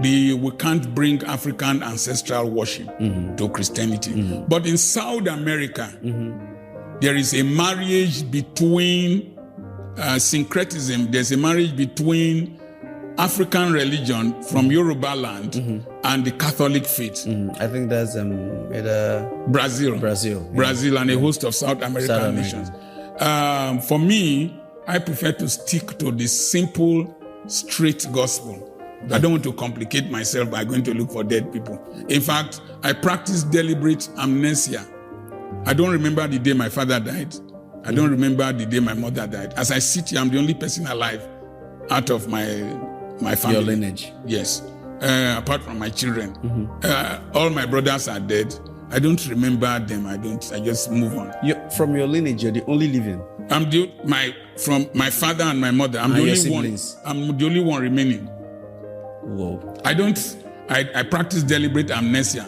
Speaker 1: we can't bring African ancestral worship to Christianity. But in South America, there is a marriage between syncretism. There's a marriage between African religion from Yoruba land and the Catholic faith.
Speaker 2: I think that's
Speaker 1: Brazil.
Speaker 2: Brazil.
Speaker 1: Brazil and a host of South American nations. For me, I prefer to stick to the simple, straight gospel. I don't want to complicate myself by going to look for dead people. In fact, I practice deliberate amnesia. I don't remember the day my father died. I don't remember the day my mother died. As I sit here, I'm the only person alive out of my family.
Speaker 2: Your lineage.
Speaker 1: Yes. Apart from my children. All my brothers are dead. I don't remember them. I just move on.
Speaker 2: From your lineage, you're the only living.
Speaker 1: From my father and my mother, I'm the only one. I'm the only one remaining.
Speaker 2: Whoa.
Speaker 1: I practice deliberate amnesia.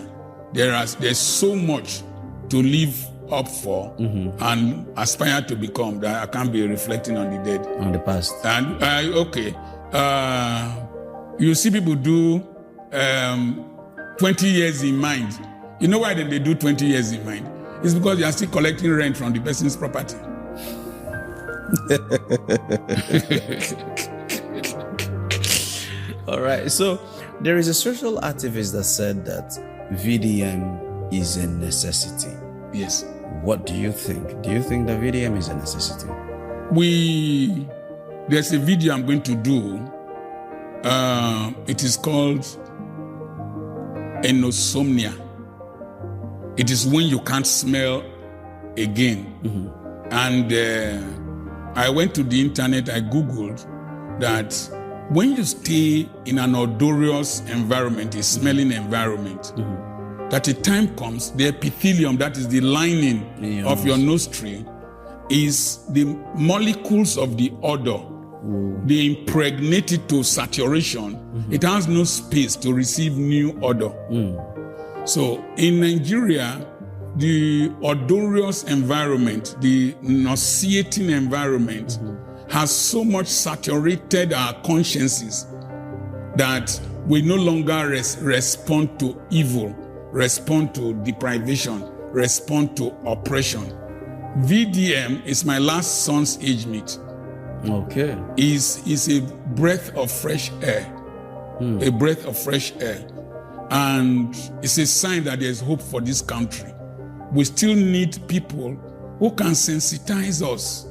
Speaker 1: There's so much to live up for and aspire to become that I can't be reflecting on the dead.
Speaker 2: On the past.
Speaker 1: And you see people do 20 years in mind. You know why they do 20 years in mind? It's because they are still collecting rent from the person's property.
Speaker 2: All right. So there is a social activist that said that VDM is a necessity.
Speaker 1: Yes.
Speaker 2: What do you think? Do you think that VDM is a necessity?
Speaker 1: There's a video I'm going to do. It is called anosmia. It is when you can't smell again. And I went to the internet, I Googled that when you stay in an odorous environment, a smelling environment, that a time comes, the epithelium, that is the lining of your nostril, is the molecules of the odor. They impregnate it to saturation. It has no space to receive new odor. So in Nigeria, the odorous environment, the nauseating environment, has so much saturated our consciences that we no longer respond to evil, respond to deprivation, respond to oppression. VDM is my last son's age mate.
Speaker 2: Okay.
Speaker 1: Is a breath of fresh air. A breath of fresh air. And it's a sign that there's hope for this country. We still need people who can sensitize us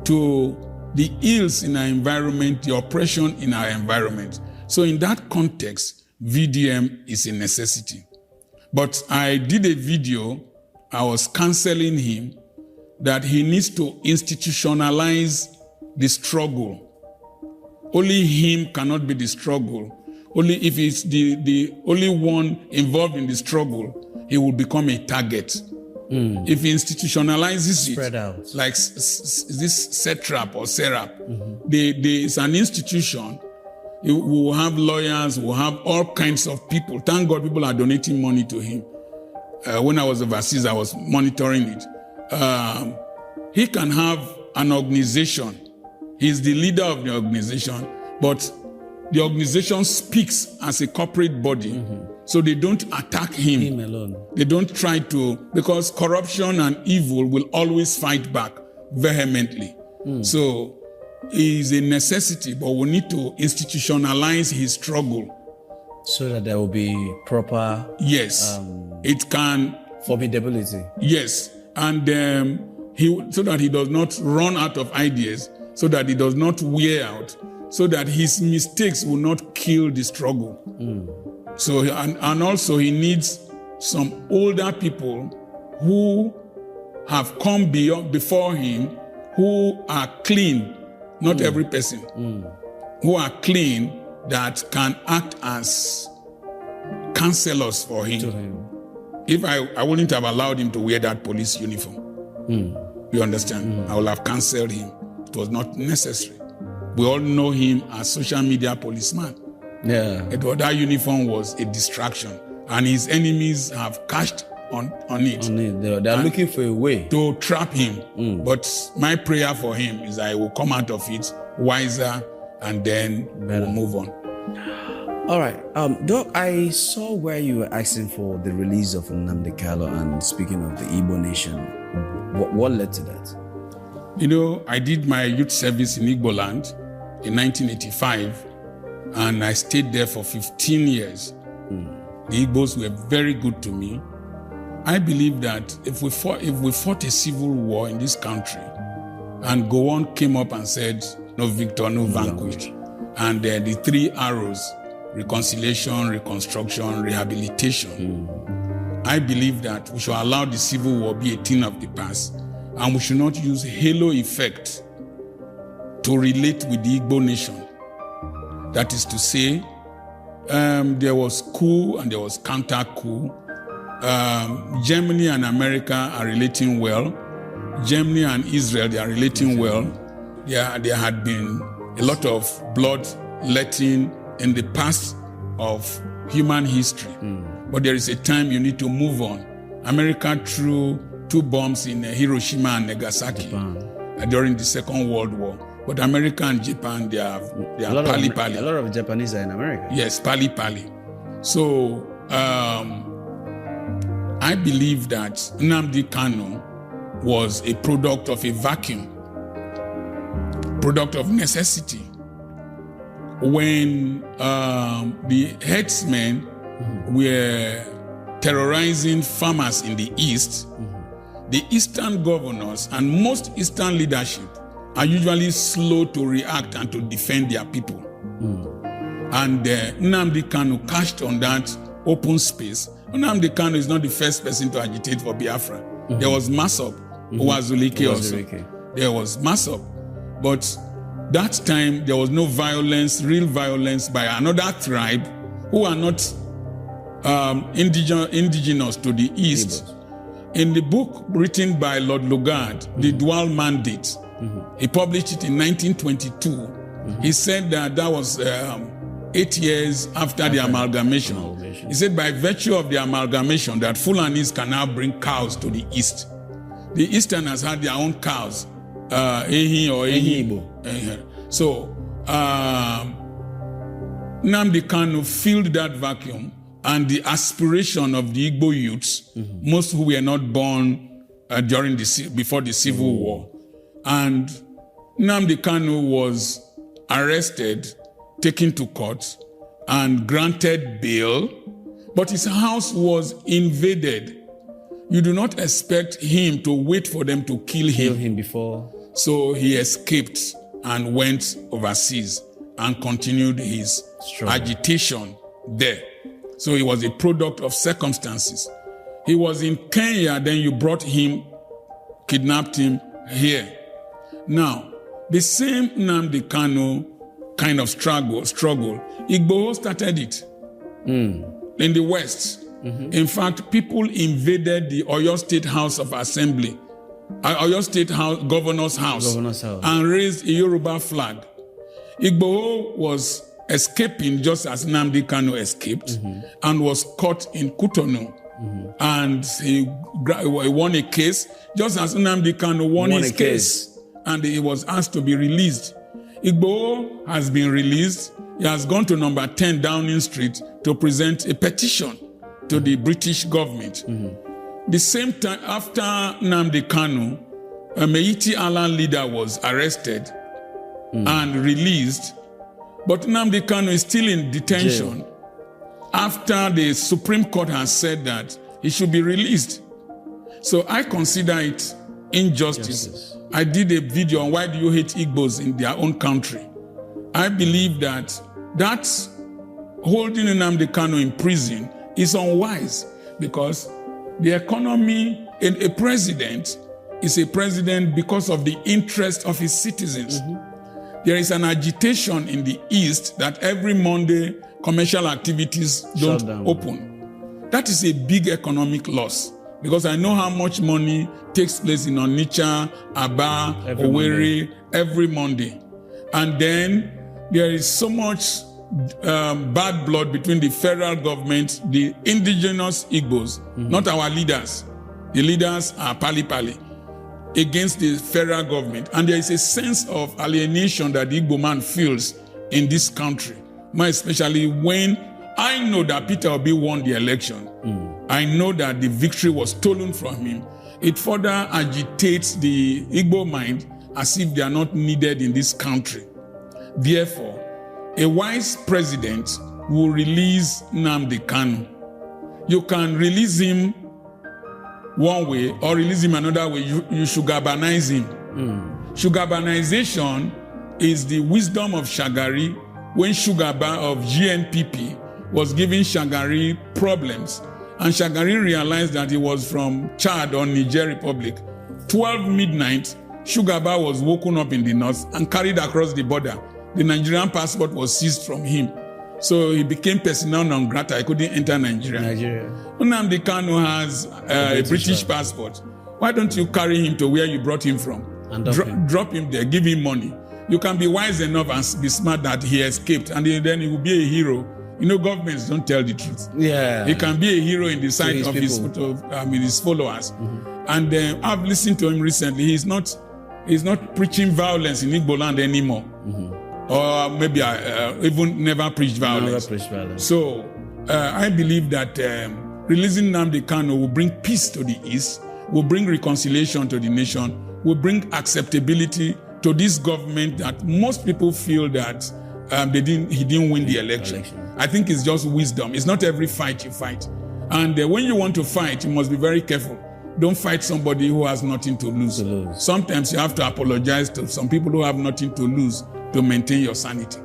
Speaker 1: to the ills in our environment, the oppression in our environment. So in that context, VDM is a necessity. But I did a video, I was counseling him that he needs to institutionalize the struggle. Only him cannot be the struggle. Only if he's the only one involved in the struggle, he will become a target. If he institutionalizes
Speaker 2: Spread out.
Speaker 1: like this SETRAP or SERAP, it's an institution. We will have lawyers, we'll have all kinds of people. Thank God people are donating money to him. When I was overseas, I was monitoring it. He can have an organization. He's the leader of the organization, but the organization speaks as a corporate body, so they don't attack him
Speaker 2: alone.
Speaker 1: They don't try to, because corruption and evil will always fight back vehemently. So it's a necessity, but we need to institutionalize his struggle.
Speaker 2: So that there will be proper...
Speaker 1: Yes, it can...
Speaker 2: Formidability.
Speaker 1: Yes, and so that he does not run out of ideas, so that he does not wear out, so that his mistakes will not kill the struggle. So, and also he needs some older people who have come before him, who are clean, not every person, who are clean, that can act as counselors for him. If I wouldn't have allowed him to wear that police uniform. You understand? I would have counseled him. It was not necessary. We all know him as social media policeman.
Speaker 2: Yeah.
Speaker 1: That uniform was a distraction, and his enemies have cashed on it.
Speaker 2: They are looking for a way
Speaker 1: to trap him. But my prayer for him is that he will come out of it wiser, and then we'll move on.
Speaker 2: All right. Doc, I saw where you were asking for the release of Nnamdi Kanu and speaking of the Igbo nation. What led to that?
Speaker 1: You know, I did my youth service in Igbo land in 1985, and I stayed there for 15 years. The Igbos were very good to me. I believe that if we fought a civil war in this country, and Gowon came up and said, no victor, no vanquished, and the three arrows, reconciliation, reconstruction, rehabilitation, I believe that we should allow the civil war be a thing of the past, and we should not use halo effect to relate with the Igbo nation. That is to say, there was coup and there was counter-coup. Germany and America are relating well. Germany and Israel, they are relating well. There had been a lot of bloodletting in the past of human history. But there is a time you need to move on. America threw 2 bombs in Hiroshima and Nagasaki during the Second World War. But America and Japan, they are pali-pali.
Speaker 2: A lot of Japanese are in America.
Speaker 1: Yes, pali-pali. So I believe that Nnamdi Kanu was a product of a vacuum, product of necessity. When the herdsmen were terrorizing farmers in the East, the Eastern governors and most Eastern leadership are usually slow to react and to defend their people. And Nnamdi Kanu cashed on that open space. Nnamdi Kanu is not the first person to agitate for Biafra. There was Masop, Uwazulike also. There was Masop. But that time, there was no violence, real violence by another tribe who are not indigenous to the East. In the book written by Lord Lugard, The Dual Mandate, he published it in 1922. He said that was 8 years after the amalgamation. He said by virtue of the amalgamation that Fulanis can now bring cows to the East. The Easterners had their own cows, Ehi or Ehi. So Nnamdi Kanu filled that vacuum, and the aspiration of the Igbo youths, most who were not born before the Civil War. And Nnamdi Kanu was arrested, taken to court, and granted bail, but his house was invaded. You do not expect him to wait for them to kill him
Speaker 2: before.
Speaker 1: So he escaped and went overseas and continued his agitation there. So he was a product of circumstances. He was in Kenya, then you brought him, kidnapped him here. Now, the same Nnamdi Kanu kind of struggle, Igbo started it in the West. In fact, people invaded the Oyo State House of Assembly, Oyo State House, Governor's House, and raised a Yoruba flag. Igbo was escaping just as Nnamdi Kanu escaped and was caught in Cotonou. And he won a case just as Nnamdi Kanu won his case. And he was asked to be released. Igbo has been released. He has gone to number 10 Downing Street to present a petition to the British government. The same time, after Nnamdi Kanu, a Meiti Allah leader was arrested and released, but Nnamdi Kanu is still in detention after the Supreme Court has said that he should be released. So I consider it injustice. I did a video on why do you hate Igbos in their own country. I believe that holding Nnamdi Kanu in prison is unwise because the economy, a president is a president because of the interest of his citizens. There is an agitation in the East that every Monday commercial activities don't open. That is a big economic loss because I know how much money takes place in Onitsha, Aba, Owerri every Monday. And then there is so much bad blood between the federal government, the indigenous Igbos, not our leaders. The leaders are pali-pali against the federal government. And there is a sense of alienation that the Igbo man feels in this country more especially when I know that Peter Obi won the election. I know that the victory was stolen from him. It further agitates the Igbo mind as if they are not needed in this country. Therefore, a wise president will release Nnamdi Kanu. You can release him one way or release him another way. You Shugabanize him. Shugabanization is the wisdom of Shagari when Shugaba of GNPP was giving Shagari problems. And Shagari realized that he was from Chad or Niger Republic. 12 midnight, Shugaba was woken up in the north and carried across the border. The Nigerian passport was seized from him. So he became persona non grata. He couldn't enter Nigeria. Nnamdi Kanu has a British passport. Why don't you carry him to where you brought him from? And drop him there, give him money. You can be wise enough and be smart that he escaped, and then he will be a hero. You know, governments don't tell the truth. Yeah, he can be a hero in the sight of his followers. And I've listened to him recently. He's not preaching violence in Igbo land anymore. Or maybe even never preached violence. So I believe that releasing Nnamdi Kanu will bring peace to the East, will bring reconciliation to the nation, will bring acceptability to this government that most people feel that he didn't win the election. I think it's just wisdom. It's not every fight you fight. And when you want to fight, you must be very careful. Don't fight somebody who has nothing to lose. Sometimes you have to apologize to some people who have nothing to lose to maintain your sanity.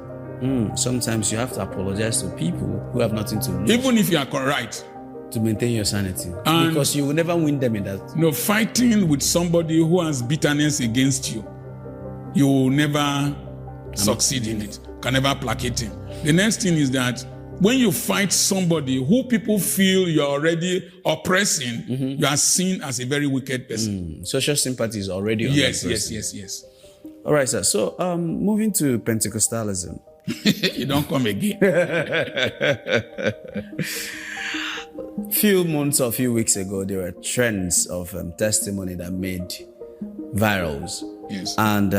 Speaker 2: Sometimes you have to apologize to people who have nothing to lose.
Speaker 1: Even if you are correct.
Speaker 2: To maintain your sanity. And because you will never win them in that.
Speaker 1: No, fighting with somebody who has bitterness against you, you will never succeed in it. Can never placate him. The next thing is that when you fight somebody who people feel you're already oppressing, you are seen as a very wicked person.
Speaker 2: Social sympathy is already on
Speaker 1: yes.
Speaker 2: All right, sir. So moving to Pentecostalism.
Speaker 1: You don't come again.
Speaker 2: Few months or few weeks ago, there were trends of testimony that made virals.
Speaker 1: Yes.
Speaker 2: And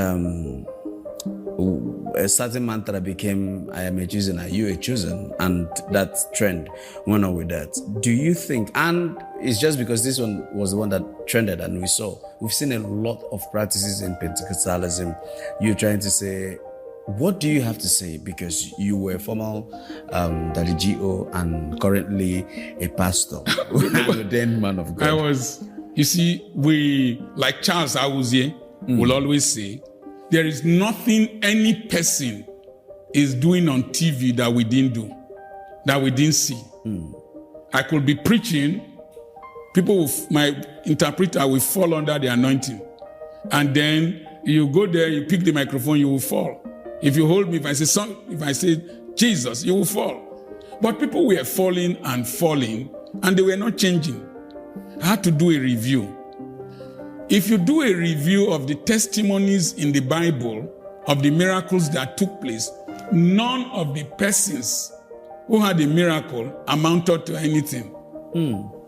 Speaker 2: a certain mantra became, I am a chosen, are you a chosen? And that trend went on with that. Do you think, and it's just because this one was the one that trended and we've seen a lot of practices in Pentecostalism. You're trying to say, what do you have to say? Because you were a former Daddy G.O. and currently a pastor, an ordained man of God.
Speaker 1: You see, we, like Charles Awuzie will always say, there is nothing any person is doing on TV that we didn't do, that we didn't see. I could be preaching, my interpreter will fall under the anointing. And then you go there, you pick the microphone, you will fall. If you hold me, if I say Jesus, you will fall. But people were falling, and they were not changing. I had to do a review. If you do a review of the testimonies in the Bible of the miracles that took place, none of the persons who had a miracle amounted to anything.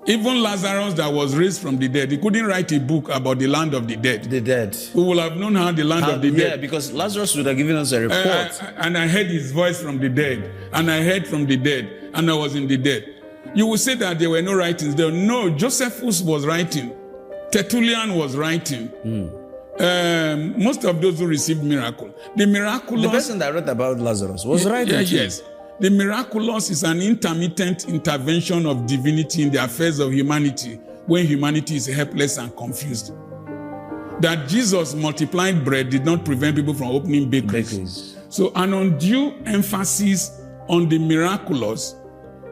Speaker 1: Even Lazarus that was raised from the dead, he couldn't write a book about the land of the dead.
Speaker 2: The dead.
Speaker 1: We will have known how the land of the dead.
Speaker 2: Yeah, because Lazarus would have given us a report.
Speaker 1: And I heard his voice from the dead. And I heard from the dead. And I was in the dead. You will say that there were no writings there. No, Josephus was writing. Tertullian was writing. Most of those who received miracle. The
Speaker 2: person that wrote about Lazarus was writing.
Speaker 1: Yes. The miraculous is an intermittent intervention of divinity in the affairs of humanity when humanity is helpless and confused. That Jesus multiplied bread did not prevent people from opening bakeries. So an undue emphasis on the miraculous,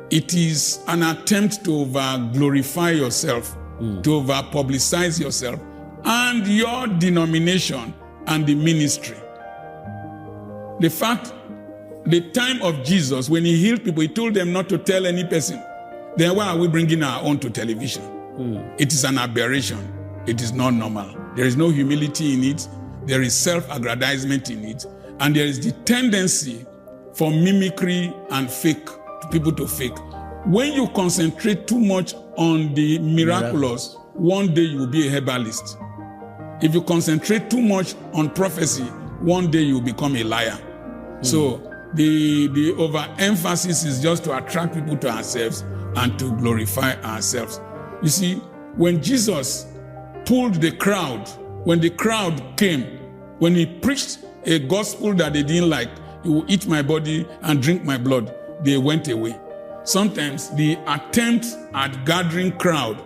Speaker 1: it is an attempt to over-glorify yourself, to over-publicize yourself, and your denomination and the ministry. The time of Jesus, when he healed people, he told them not to tell any person. Then why are we bringing our own to television? It is an aberration. It is not normal. There is no humility in it. There is self-aggrandizement in it. And there is the tendency for mimicry and people to fake. When you concentrate too much on the miraculous, one day you will be a herbalist. If you concentrate too much on prophecy, one day you will become a liar. So the overemphasis is just to attract people to ourselves and to glorify ourselves. You see, when Jesus pulled the crowd, when the crowd came, when he preached a gospel that they didn't like, you will eat my body and drink my blood, they went away. Sometimes the attempt at gathering crowd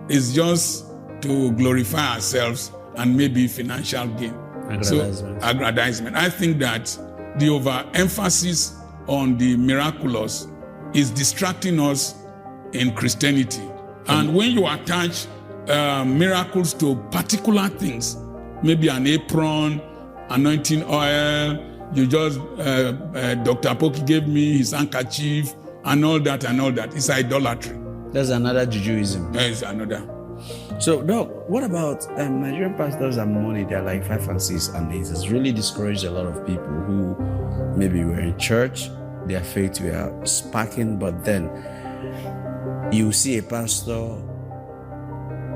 Speaker 1: is just to glorify ourselves and maybe financial gain.
Speaker 2: Aggrandizement.
Speaker 1: So, aggrandizement. I think that the overemphasis on the miraculous is distracting us in Christianity. And when you attach miracles to particular things, maybe an apron, anointing oil, you just, Dr. Apoki gave me his handkerchief, and all that, it's idolatry.
Speaker 2: That's another jujuism.
Speaker 1: It's another.
Speaker 2: So, Doc, what about Nigerian pastors and money? They're like 5 and 6, and it has really discouraged a lot of people who maybe were in church, their faith were sparking, but then you see a pastor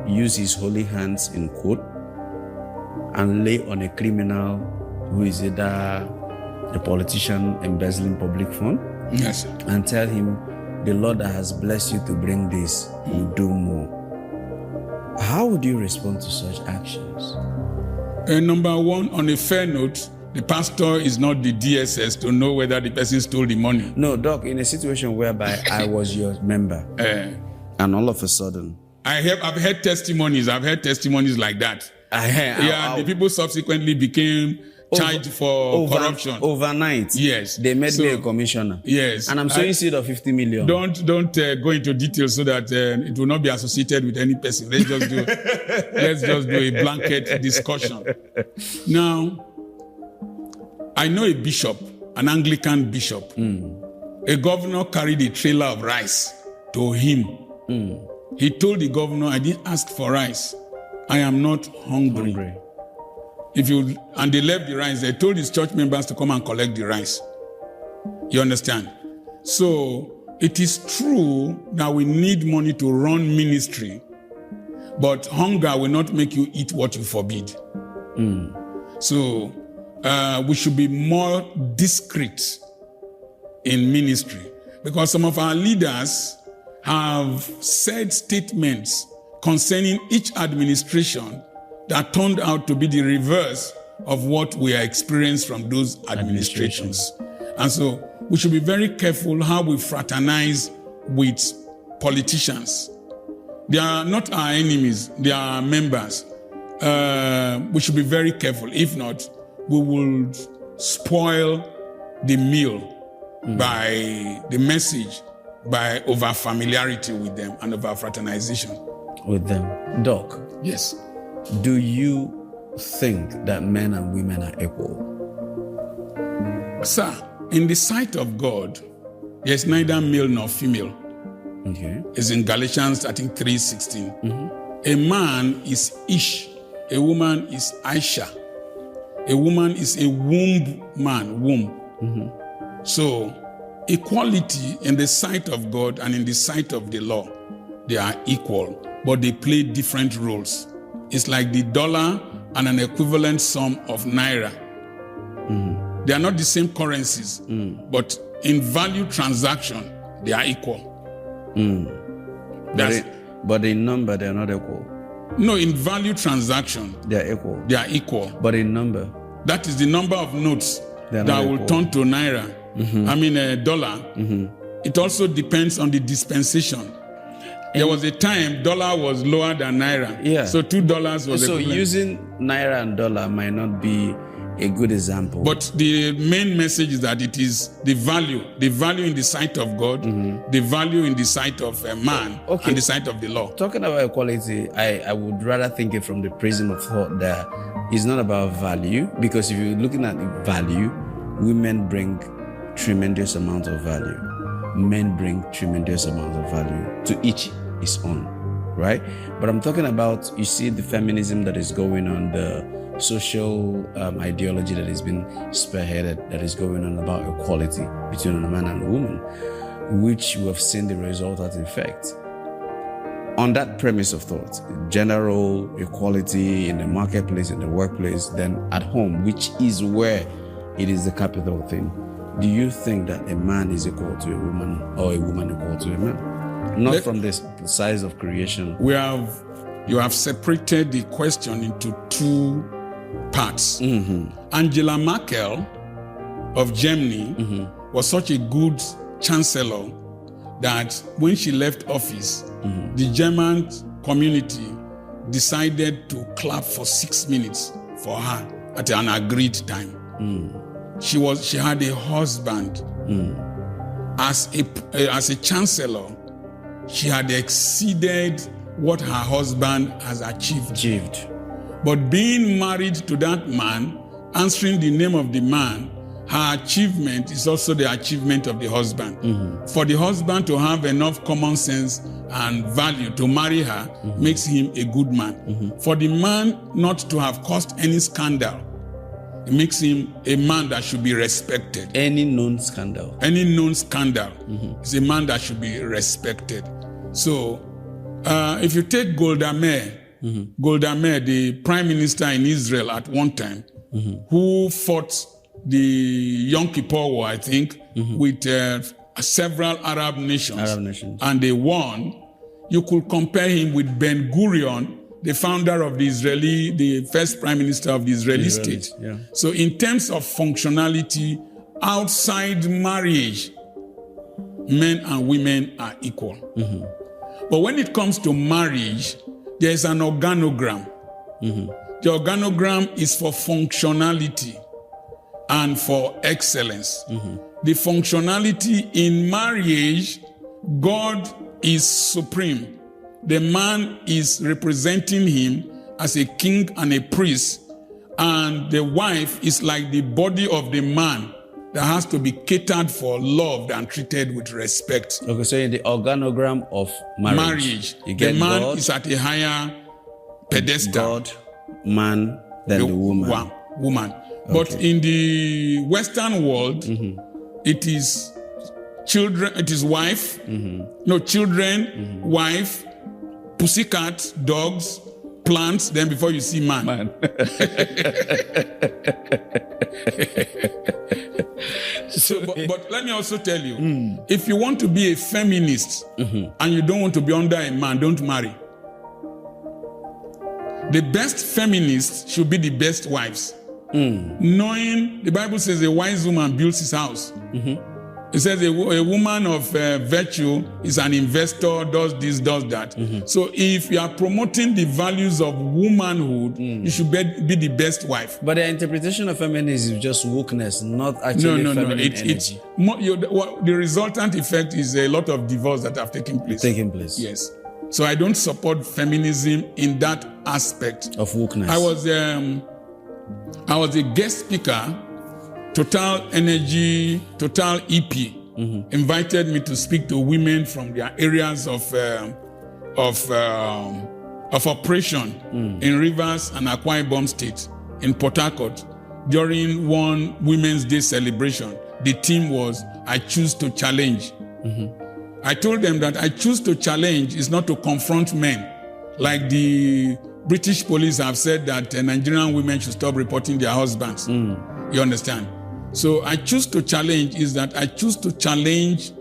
Speaker 2: use his holy hands, in quote, and lay on a criminal who is either a politician embezzling public fund.
Speaker 1: Yes, sir.
Speaker 2: And tell him, the Lord that has blessed you to bring this will do more. How would you respond to such actions?
Speaker 1: Number one, on a fair note, the pastor is not the DSS to know whether the person stole the money.
Speaker 2: No, Doc, in a situation whereby I was your member, and all of a sudden...
Speaker 1: I've heard testimonies. I've heard testimonies like that. The people subsequently became charged for corruption.
Speaker 2: Overnight.
Speaker 1: Yes.
Speaker 2: They made me a commissioner.
Speaker 1: Yes.
Speaker 2: And I'm sowing seed of 50 million.
Speaker 1: Don't go into details so that it will not be associated with any person. Let's just do a blanket discussion. Now, I know a bishop, an Anglican bishop. A governor carried a trailer of rice to him. He told the governor, I didn't ask for rice. I am not hungry. And they left the rice. They told his church members to come and collect the rice. You understand? So it is true that we need money to run ministry, but hunger will not make you eat what you forbid. So we should be more discreet in ministry, because some of our leaders have said statements concerning each administration that turned out to be the reverse of what we are experiencing from those administrations. And so we should be very careful how we fraternize with politicians. They are not our enemies, they are our members. We should be very careful. If not, we will spoil the meal by the message, by over familiarity with them and over fraternization
Speaker 2: with them. Doc.
Speaker 1: Yes.
Speaker 2: Do you think that men and women are equal?
Speaker 1: Sir, in the sight of God, there's neither male nor female.
Speaker 2: Okay.
Speaker 1: It's in Galatians, I think, 3:16. A man is Ish, a woman is Aisha. A woman is a womb man, womb. So, equality in the sight of God and in the sight of the law, they are equal, but they play different roles. It's like the dollar and an equivalent sum of naira. They are not the same currencies, but in value transaction, they are equal.
Speaker 2: But in number, they are not equal.
Speaker 1: No, in value transaction,
Speaker 2: they are equal.
Speaker 1: They are equal.
Speaker 2: But in number,
Speaker 1: that is the number of notes that will turn to naira. I mean, a dollar. It also depends on the dispensation. There was a time dollar was lower than naira.
Speaker 2: Yeah.
Speaker 1: So $2 was
Speaker 2: so
Speaker 1: equivalent.
Speaker 2: Using naira and dollar might not be a good example.
Speaker 1: But the main message is that it is the value in the sight of God, the value in the sight of a man, and the sight of the law.
Speaker 2: Talking about equality, I would rather think it from the prism of thought that it's not about value, because if you're looking at value, women bring tremendous amount of value. Men bring tremendous amount of value. To each his own, right? But I'm talking about, you see the feminism that is going on, the social ideology that has been spearheaded, that is going on about equality between a man and a woman, which we have seen the result at effect. On that premise of thought, general equality in the marketplace, in the workplace, then at home, which is where it is the capital thing. do you think that a man is equal to a woman or a woman equal to a man? Not from the size of creation.
Speaker 1: You have separated the question into two parts. Angela Merkel of Germany was such a good chancellor that when she left office, the German community decided to clap for 6 minutes for her at an agreed time. She had a husband. As a chancellor, she had exceeded what her husband has achieved. But being married to that man, answering the name of the man, her achievement is also the achievement of the husband. For the husband to have enough common sense and value to marry her makes him a good man. For the man not to have caused any scandal, it makes him a man that should be respected.
Speaker 2: Any known scandal
Speaker 1: is a man that should be respected. So, if you take Golda Meir, the prime minister in Israel at one time, who fought the Yom Kippur War, I think, with several Arab nations, and they won, you could compare him with Ben Gurion, the founder of the first prime minister of the Israeli state.
Speaker 2: Yeah.
Speaker 1: So in terms of functionality, outside marriage, men and women are equal. But when it comes to marriage, there's an organogram. The organogram is for functionality and for excellence. The functionality in marriage, God is supreme. The man is representing him as a king and a priest, and the wife is like the body of the man that has to be catered for, loved, and treated with respect.
Speaker 2: Okay, so in the organogram of marriage you get
Speaker 1: the man
Speaker 2: God,
Speaker 1: is at a higher pedestal.
Speaker 2: God, man, than the woman.
Speaker 1: Woman.
Speaker 2: Okay.
Speaker 1: But in the Western world, it is children, it is wife, children, wife, pussycat, dogs, plants, then before you see man. So, but let me also tell you, if you want to be a feminist and you don't want to be under a man, don't marry. The best feminists should be the best wives. Knowing, the Bible says a wise woman builds his house. It says a woman of virtue is an investor, does this, does that. So if you are promoting the values of womanhood, you should be the best wife.
Speaker 2: But the interpretation of feminism is just wokeness, not actually feminine energy.
Speaker 1: The resultant effect is a lot of divorce that have taken place. Yes. So I don't support feminism in that aspect.
Speaker 2: Of wokeness.
Speaker 1: I was a guest speaker. Total Energy, Total EP, invited me to speak to women from their areas of operation in Rivers and Akwa Ibom State, in Port Harcourt, during one Women's Day celebration. The theme was, I choose to challenge. I told them that I choose to challenge is not to confront men, like the British police have said that Nigerian women should stop reporting their husbands. You understand? So I choose to challenge is that I choose to challenge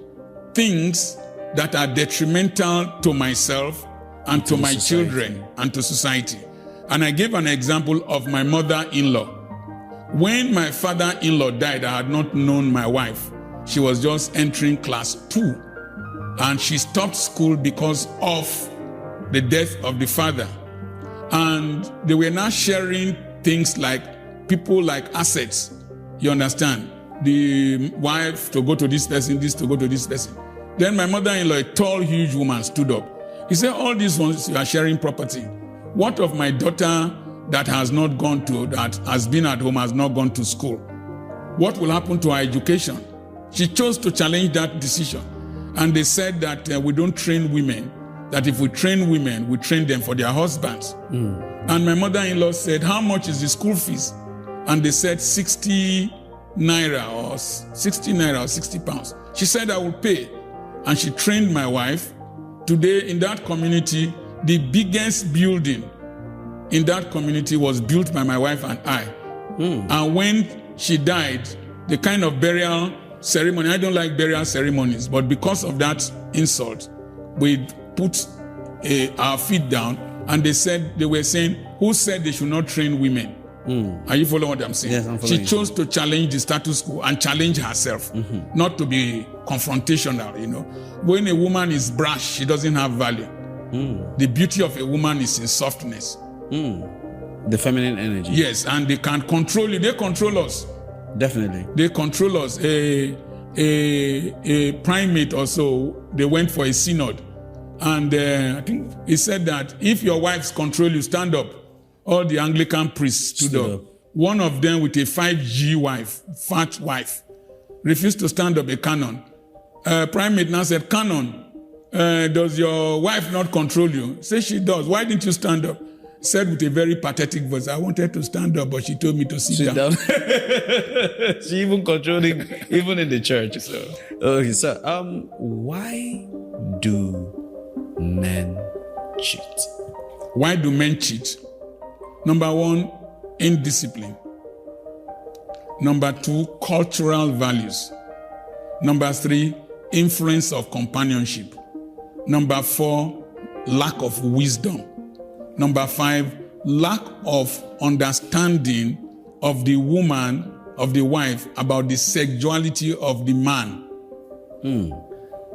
Speaker 1: things that are detrimental to myself and to my children and to society. And I gave an example of my mother-in-law. When my father-in-law died, I had not known my wife. She was just entering class 2. And she stopped school because of the death of the father. And they were now sharing things like people like assets. You understand? The wife to go to this person, this to go to this person. Then my mother-in-law, a tall, huge woman, stood up. He said, all these ones, you are sharing property. What of my daughter that has been at home, has not gone to school? What will happen to her education? She chose to challenge that decision. And they said that we don't train women, that if we train women, we train them for their husbands. And my mother-in-law said, how much is the school fees? And they said 60 naira or 60 pounds. She said, I will pay. And she trained my wife. Today in that community, the biggest building in that community was built by my wife and I. And when she died, the kind of burial ceremony. I don't like burial ceremonies, but because of that insult, we put our feet down, and they were saying, who said they should not train women? Are you following what I'm saying?
Speaker 2: Yes, I'm following.
Speaker 1: She chose to challenge the status quo and challenge herself, not to be confrontational, When a woman is brash, she doesn't have value. The beauty of a woman is in softness.
Speaker 2: The feminine energy.
Speaker 1: Yes, and they can control you. They control us.
Speaker 2: Definitely.
Speaker 1: They control us. A primate or so, they went for a synod. And I think he said that if your wives control you, stand up. All the Anglican priests stood up. One of them with a 5G wife, fat wife, refused to stand up, a canon. Primate now said, Canon, does your wife not control you? Say she does. Why didn't you stand up? Said with a very pathetic voice, I wanted to stand up, but she told me to sit down.
Speaker 2: She even controlling, even in the church. So. Okay, so why do men cheat?
Speaker 1: Why do men cheat? Number one, indiscipline. Number two, cultural values. Number three, influence of companionship. Number four, lack of wisdom. Number five, lack of understanding of the woman, of the wife, about the sexuality of the man.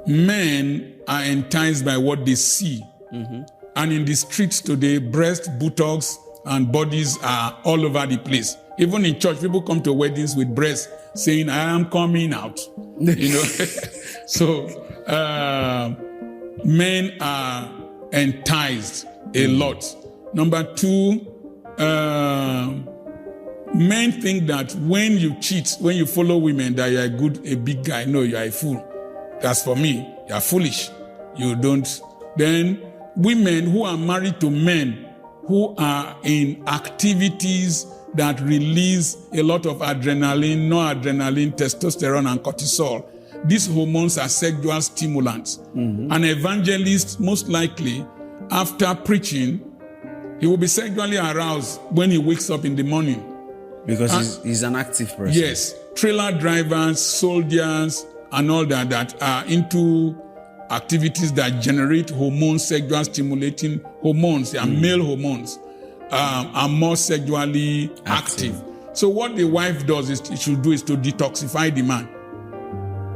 Speaker 1: Men are enticed by what they see. And in the streets today, breast, buttocks, and bodies are all over the place. Even in church, people come to weddings with breasts saying, I am coming out. So men are enticed a lot. Number two, men think that when you cheat, when you follow women, that you are a big guy. No, you are a fool. That's for me. You are foolish. You don't. Then women who are married to men who are in activities that release a lot of adrenaline, noradrenaline, testosterone, and cortisol. These hormones are sexual stimulants. An evangelist, most likely, after preaching, he will be sexually aroused when he wakes up in the morning.
Speaker 2: Because he's an active person.
Speaker 1: Yes. Trailer drivers, soldiers, and all that are into activities that generate hormones, sexual stimulating hormones, they are male hormones, are more sexually active. So what the wife does is to detoxify the man.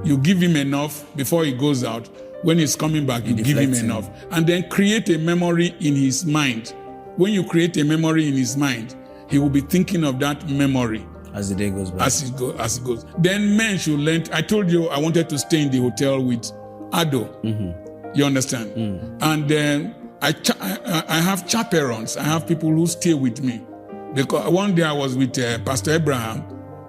Speaker 1: You give him enough before he goes out. When he's coming back, you give him enough. And then create a memory in his mind. When you create a memory in his mind, he will be thinking of that memory. As the day goes by. As it goes. Then men should learn. I told you I wanted to stay in the hotel with Ado. You understand? And then I have chaperones. I have people who stay with me. Because one day I was with Pastor Abraham.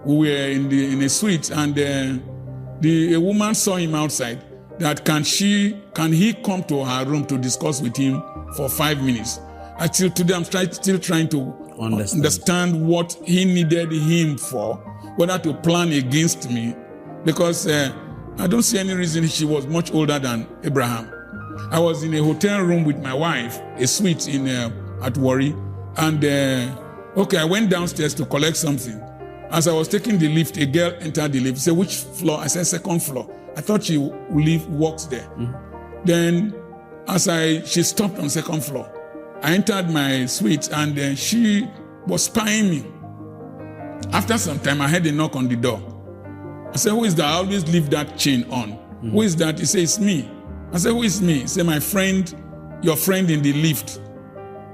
Speaker 1: We were in a suite, and a woman saw him outside. That can he come to her room to discuss with him for 5 minutes? Until today, I'm still trying to understand what he needed him for, whether to plan against me, because I don't see any reason. She was much older than Abraham. I was in a hotel room with my wife, a suite at Warri, and I went downstairs to collect something. As I was taking the lift, a girl entered the lift. She said, which floor? I said, second floor. I thought she walks there. Then, she stopped on second floor. I entered my suite, and she was spying me. After some time, I heard a knock on the door. I said, who is that? I always leave that chain on. Who is that? He said, it's me. I said, who is me? He said, my friend, your friend in the lift.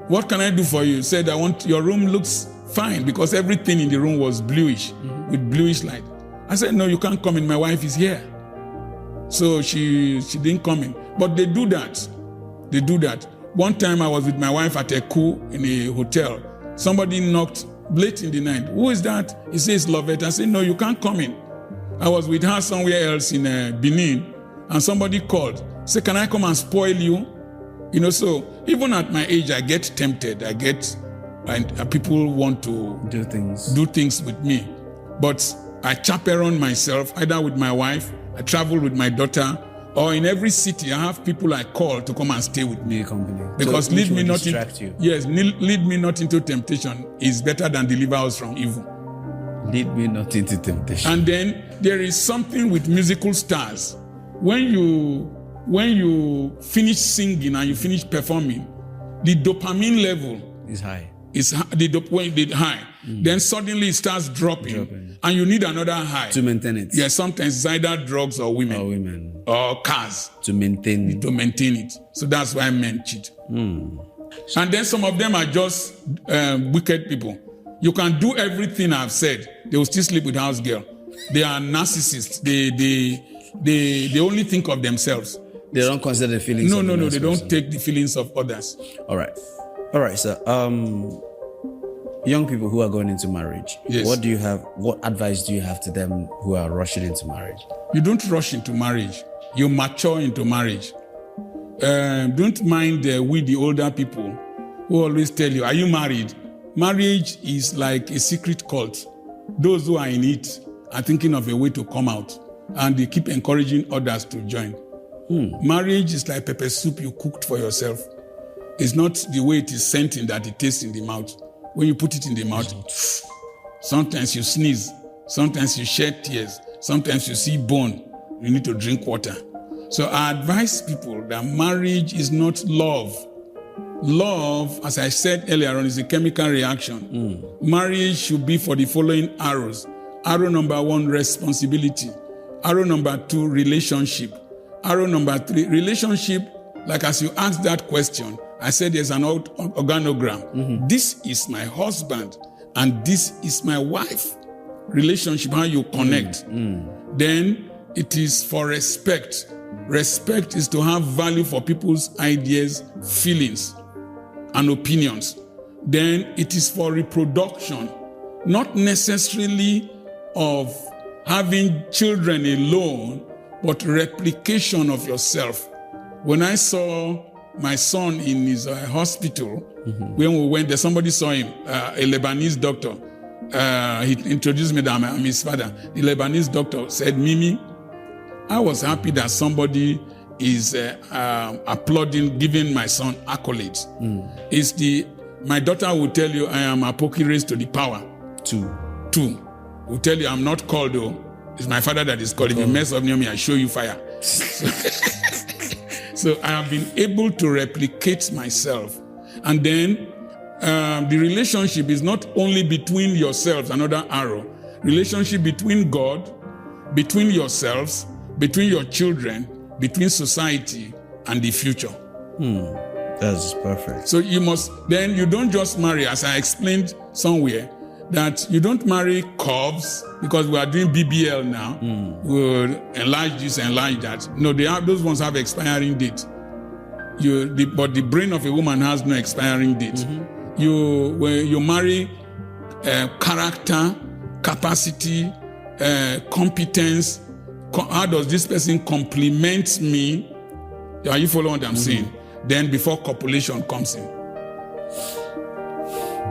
Speaker 1: What can I do for you? He said, your room looks fine, because everything in the room was bluish, with bluish light. I said, no, you can't come in. My wife is here. So she didn't come in. But they do that. One time I was with my wife at a coup in a hotel. Somebody knocked late in the night. Who is that? He says, Lovett. I said, no, you can't come in. I was with her somewhere else in Benin, and somebody called. Said, can I come and spoil you? So even at my age, I get tempted. And people want to do things with me. But I chaperone myself, either with my wife, I travel with my daughter, or in every city, I have people I call to come and stay with me. Because lead me not into temptation is better than deliver us from evil.
Speaker 2: Lead me not into temptation.
Speaker 1: And then there is something with musical stars. When you finish singing and you finish performing, the dopamine level
Speaker 2: It's high.
Speaker 1: is high. Then suddenly it starts dropping, and you need another high
Speaker 2: To maintain it.
Speaker 1: Yeah, sometimes it's either drugs or women
Speaker 2: Or women.
Speaker 1: or cars
Speaker 2: To maintain.
Speaker 1: to maintain it. So that's why men cheat. And then some of them are just wicked people. You can do everything I've said, they will still sleep with house girl. They are narcissists. They only think of themselves.
Speaker 2: They don't consider the feelings
Speaker 1: No,
Speaker 2: of the
Speaker 1: they
Speaker 2: next
Speaker 1: don't
Speaker 2: person.
Speaker 1: take the feelings of others.
Speaker 2: All right, sir. Young people who are going into marriage,
Speaker 1: Yes.
Speaker 2: what advice do you have to them who are rushing into marriage?
Speaker 1: You don't rush into marriage. You mature into marriage. Don't mind we, the older people, who always tell you, are you married? Marriage is like a secret cult. Those who are in it are thinking of a way to come out, and they keep encouraging others to join. Marriage is like pepper soup you cooked for yourself. It's not the way it is sent in that it tastes in the mouth. When you put it in the mouth, sometimes you sneeze, sometimes you shed tears, sometimes you see bone. You need to drink water. So I advise people that marriage is not love. Love, as I said earlier on, is a chemical reaction. Marriage should be for the following arrows. Arrow number 1, responsibility. Arrow number 2, relationship. Arrow number 3, relationship, like as you asked that question, I said there's an organogram. This is my husband and this is my wife. Relationship, how you connect. Then it is for respect. Respect is to have value for people's ideas, feelings, and opinions. Then it is for reproduction, not necessarily of having children alone, but replication of yourself. When I saw my son in his hospital, when we went there, somebody saw him, a Lebanese doctor. He introduced me that I'm his father. The Lebanese doctor said, Mimi, I was happy that somebody is applauding, giving my son accolades. My daughter will tell you, I am Apoki raised to the power. 2. Will tell you, I'm not called though. It's my father that is called. If you mess up near me, I show you fire. So I have been able to replicate myself. And then the relationship is not only between yourselves, another arrow. Relationship between God, between yourselves, between your children, between society and the future.
Speaker 2: That's perfect.
Speaker 1: So you don't just marry, as I explained somewhere, that you don't marry curves because we are doing BBL now. We'll enlarge this, enlarge that. No, those ones have expiring date. But the brain of a woman has no expiring date. When you marry character, capacity, competence. How does this person complement me? Are you following what I'm saying? Then before copulation comes in.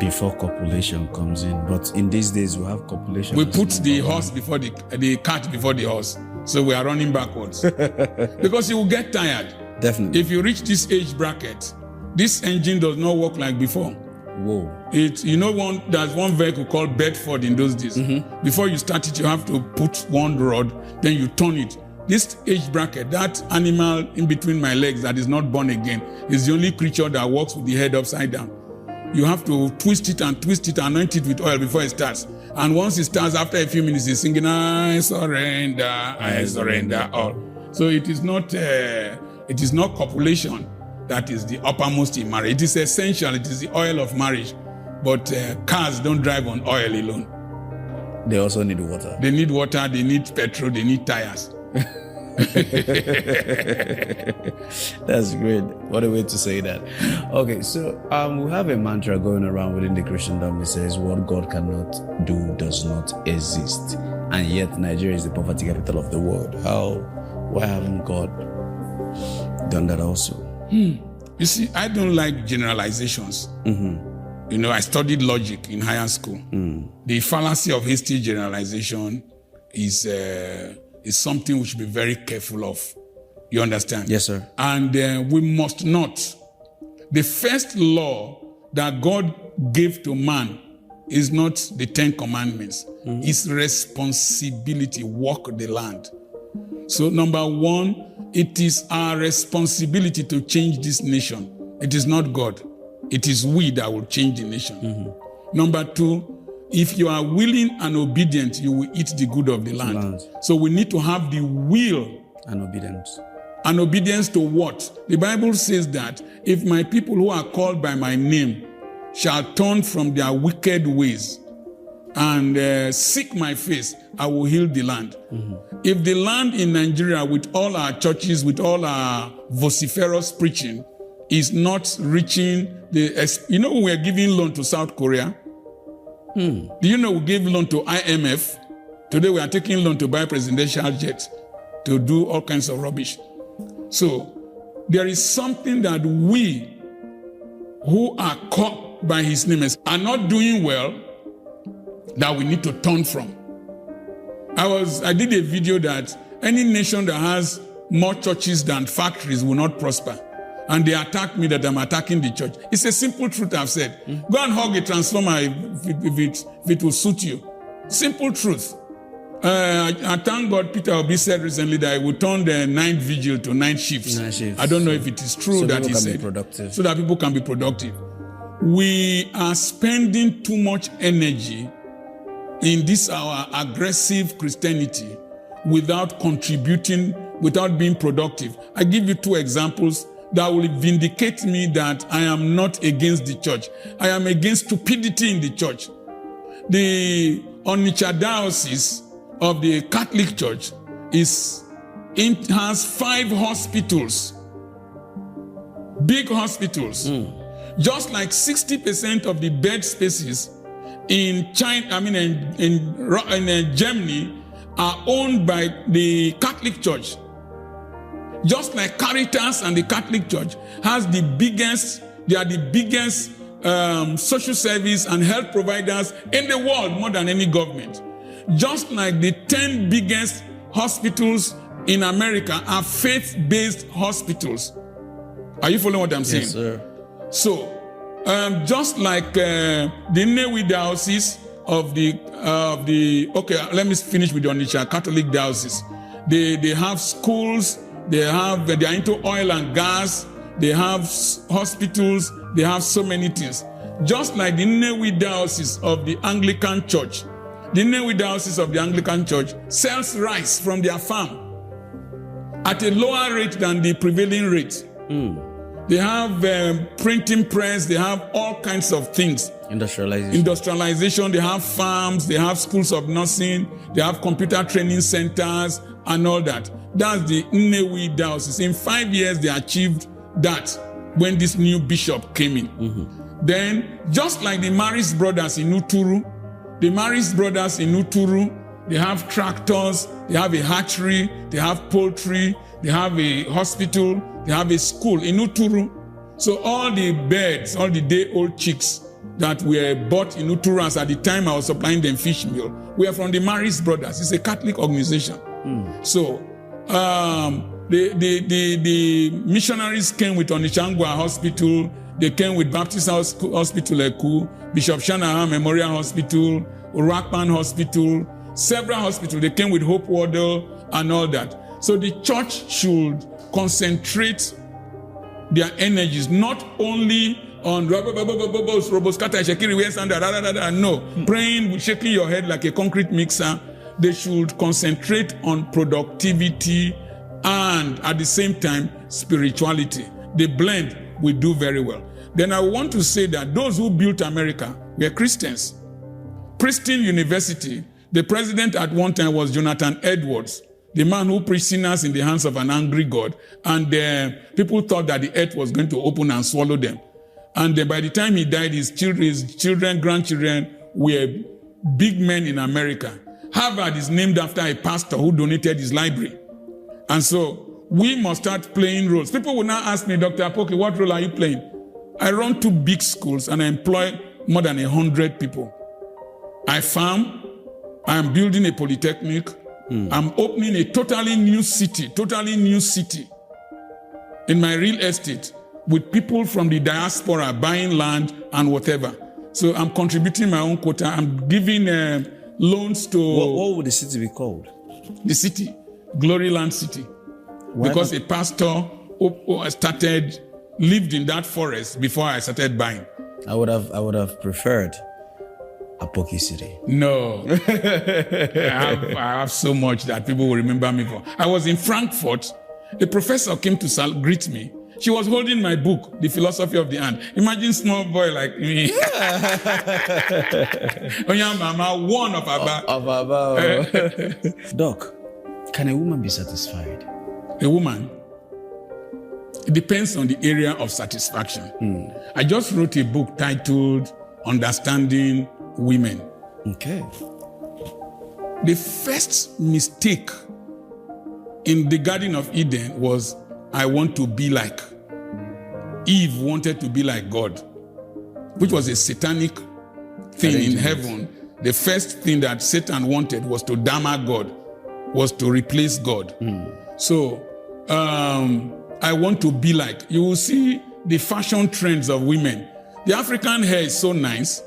Speaker 2: Before copulation comes in. But in these days, we have copulation.
Speaker 1: We put the horse before the cat before the horse. So we are running backwards. Because you will get tired.
Speaker 2: Definitely.
Speaker 1: If you reach this age bracket, this engine does not work like before.
Speaker 2: Whoa.
Speaker 1: There's one vehicle called Bedford in those days. Before you start it, you have to put one rod, then you turn it. This age bracket, that animal in between my legs that is not born again, is the only creature that walks with the head upside down. You have to twist it, anoint it with oil before it starts. And once it starts, after a few minutes, it's singing, I surrender all. So it is not copulation that is the uppermost in marriage. It is essential. It is the oil of marriage. But cars don't drive on oil alone.
Speaker 2: They also need water.
Speaker 1: They need water, they need petrol, they need tires.
Speaker 2: That's great. What a way to say that. Okay, so we have a mantra going around within the Christendom. It says, what God cannot do does not exist. And yet Nigeria is the poverty capital of the world. Why haven't God done that also?
Speaker 1: You see, I don't like generalizations. I studied logic in higher school. The fallacy of hasty generalization is something we should be very careful of. You understand?
Speaker 2: Yes, sir.
Speaker 1: And we must not. The first law that God gave to man is not the 10 commandments. It's responsibility, walk the land. So number one, it is our responsibility to change this nation. It is not God. It is we that will change the nation. Number two, if you are willing and obedient, you will eat the good of the land. So we need to have the will
Speaker 2: and obedience.
Speaker 1: And obedience to what? The Bible says that if my people who are called by my name shall turn from their wicked ways and seek my face, I will heal the land. If the land in Nigeria, with all our churches, with all our vociferous preaching, is not reaching the... You know, we are giving loan to South Korea. Do you know we gave loan to IMF? Today we are taking loan to buy presidential jets, to do all kinds of rubbish. So there is something that we who are caught by his name are not doing well that we need to turn from. I did a video that any nation that has more churches than factories will not prosper. And they attacked me that I'm attacking the church. It's a simple truth I've said. Go and hug a transformer if it will suit you. Simple truth. I thank God Peter Obi said recently that he would turn the night vigil to night shifts. I don't know if it is true that he said. So that people can be productive. We are spending too much energy in this our aggressive Christianity without contributing, without being productive. I give you two examples that will vindicate me that I am not against the church. I am against stupidity in the church. The Onitsha Diocese of the Catholic Church has 5 hospitals, big hospitals. Just like 60% of the bed spaces in China, in Germany, are owned by the Catholic Church. Just like Caritas and the Catholic Church has the biggest social service and health providers in the world, more than any government. Just like the 10 biggest hospitals in America are faith-based hospitals. Are you following what I'm saying?
Speaker 2: Yes, sir.
Speaker 1: So, just like the Nnewi Diocese of the okay, let me finish with the Onitsha Catholic Diocese. They have schools. They are into oil and gas. They have hospitals. They have so many things. Just like the Nnewi Diocese of the Anglican Church. The Nnewi Diocese of the Anglican Church sells rice from their farm at a lower rate than the prevailing rate. They have printing press. They have all kinds of things. Industrialization. They have farms. They have schools of nursing. They have computer training centers and all that. That's the Nnewi Diocese. In 5 years, they achieved that when this new bishop came in. Then, just like the Maris brothers in Uturu, they have tractors, they have a hatchery, they have poultry, they have a hospital, they have a school in Uturu. So all the birds, all the day-old chicks that were bought in Uturu as at the time I was supplying them fish meal, were from the Maris brothers. It's a Catholic organization. So the missionaries came with Onitsha Hospital. They came with Baptist Hospital Eku, Bishop Shanahan Memorial Hospital, Urakpan Hospital, several hospitals. They came with Hope Waddle and all that. So the church should concentrate their energies not only on praying, shaking your head like a concrete mixer. They should concentrate on productivity and at the same time spirituality. The blend will do very well. Then I want to say that those who built America were Christians. Princeton University, the president at one time was Jonathan Edwards, the man who preached sinners in the hands of an angry God. And people thought that the earth was going to open and swallow them. And by the time he died, his children, grandchildren were big men in America. Harvard is named after a pastor who donated his library. And so we must start playing roles. People will now ask me, Dr. Apoki, what role are you playing? I run 2 big schools and I employ more than 100 people. I farm. I am building a polytechnic. I'm opening a totally new city in my real estate with people from the diaspora buying land and whatever. So I'm contributing my own quota. I'm giving loans to
Speaker 2: What would the city be called?
Speaker 1: the city, Glory Land City.
Speaker 2: Why
Speaker 1: Because
Speaker 2: not?
Speaker 1: a pastor who lived in that forest before I started buying.
Speaker 2: I would have preferred Apoki City.
Speaker 1: No. I have so much that people will remember me for. I was in Frankfurt. A professor came to greet me. She was holding my book, The Philosophy of the Ant. Imagine small boy like me. Mama, one of Abba.
Speaker 2: Doc, can a woman be satisfied?
Speaker 1: A woman, it depends on the area of satisfaction. I just wrote a book titled Understanding Women.
Speaker 2: Okay.
Speaker 1: The first mistake in the Garden of Eden was, I want to be like. Eve wanted to be like God, which was a satanic thing in heaven. The first thing that Satan wanted was to damn God, was to replace God. So I want to be like. You will see the fashion trends of women. The African hair is so nice,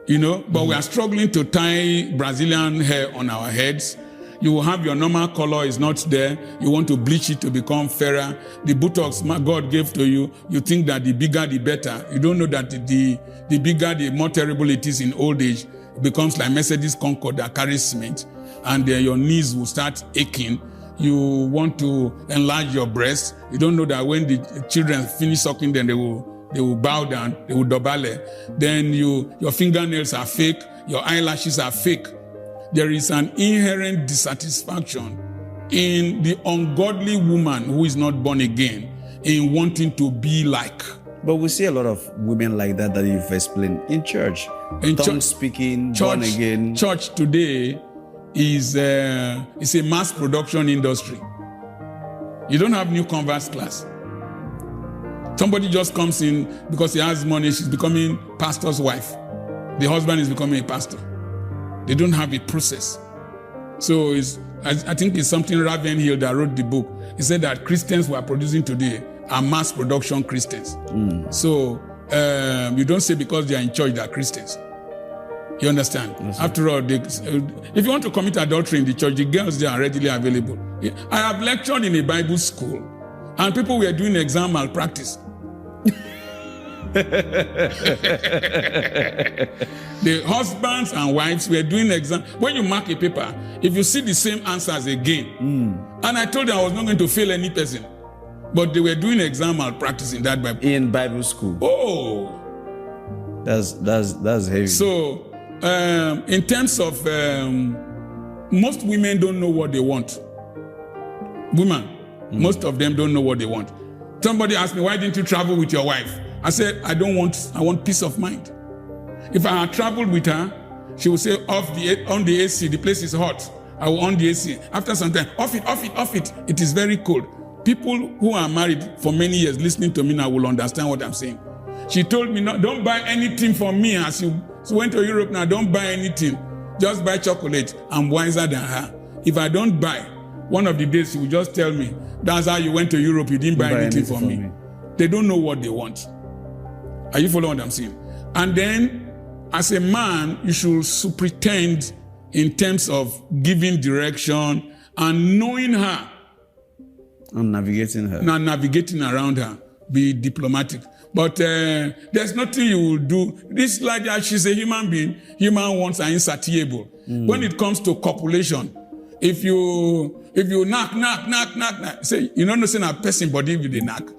Speaker 1: but we are struggling to tie Brazilian hair on our heads. You will have your normal color is not there. You want to bleach it to become fairer. The Botox God gave to you, you think that the bigger the better. You don't know that the bigger, the more terrible it is in old age. It becomes like Mercedes Concorde that carries cement, and your knees will start aching. You want to enlarge your breast. You don't know that when the children finish sucking, then they will bow down, they will dobale. Then your fingernails are fake, your eyelashes are fake. There is an inherent dissatisfaction in the ungodly woman who is not born again in wanting to be like.
Speaker 2: But we see a lot of women like that you've explained in church.
Speaker 1: In
Speaker 2: tongue speaking, born again.
Speaker 1: Church today is a mass production industry. You don't have new converts class. Somebody just comes in because he has money, she's becoming pastor's wife. The husband is becoming a pastor. They don't have a process. So I think it's something Ravenhill that wrote the book. He said that Christians we are producing today are mass production Christians. So you don't say because they are in church they are Christians. You understand? Yes, after all, if you want to commit adultery in the church, the girls there are readily available. I have lectured in a Bible school, and people were doing exam malpractice. The husbands and wives were doing exam. When you mark a paper, if you see the same answers again, and I told them I was not going to fail any person, but they were doing exam malpractice in that Bible.
Speaker 2: In Bible school.
Speaker 1: Oh,
Speaker 2: that's heavy.
Speaker 1: So, in terms of most women don't know what they want. Women, most of them don't know what they want. Somebody asked me, why didn't you travel with your wife? I said, I want peace of mind. If I had traveled with her, she would say, on the AC, the place is hot. I will on the AC. After some time, off it. It is very cold. People who are married for many years listening to me now will understand what I'm saying. She told me, no, don't buy anything for me as you went to Europe now, don't buy anything. Just buy chocolate. I'm wiser than her. If I don't buy, one of the days she will just tell me, that's how you went to Europe, you didn't buy anything for me. They don't know what they want. Are you following what I'm saying? And then, as a man, you should pretend in terms of giving direction and knowing her.
Speaker 2: And navigating her.
Speaker 1: Now navigating around her. Be diplomatic. But there's nothing you will do. This like that, she's a human being. Human wants are insatiable. When it comes to copulation, if you knock, say, you don't know saying a person body with a knock.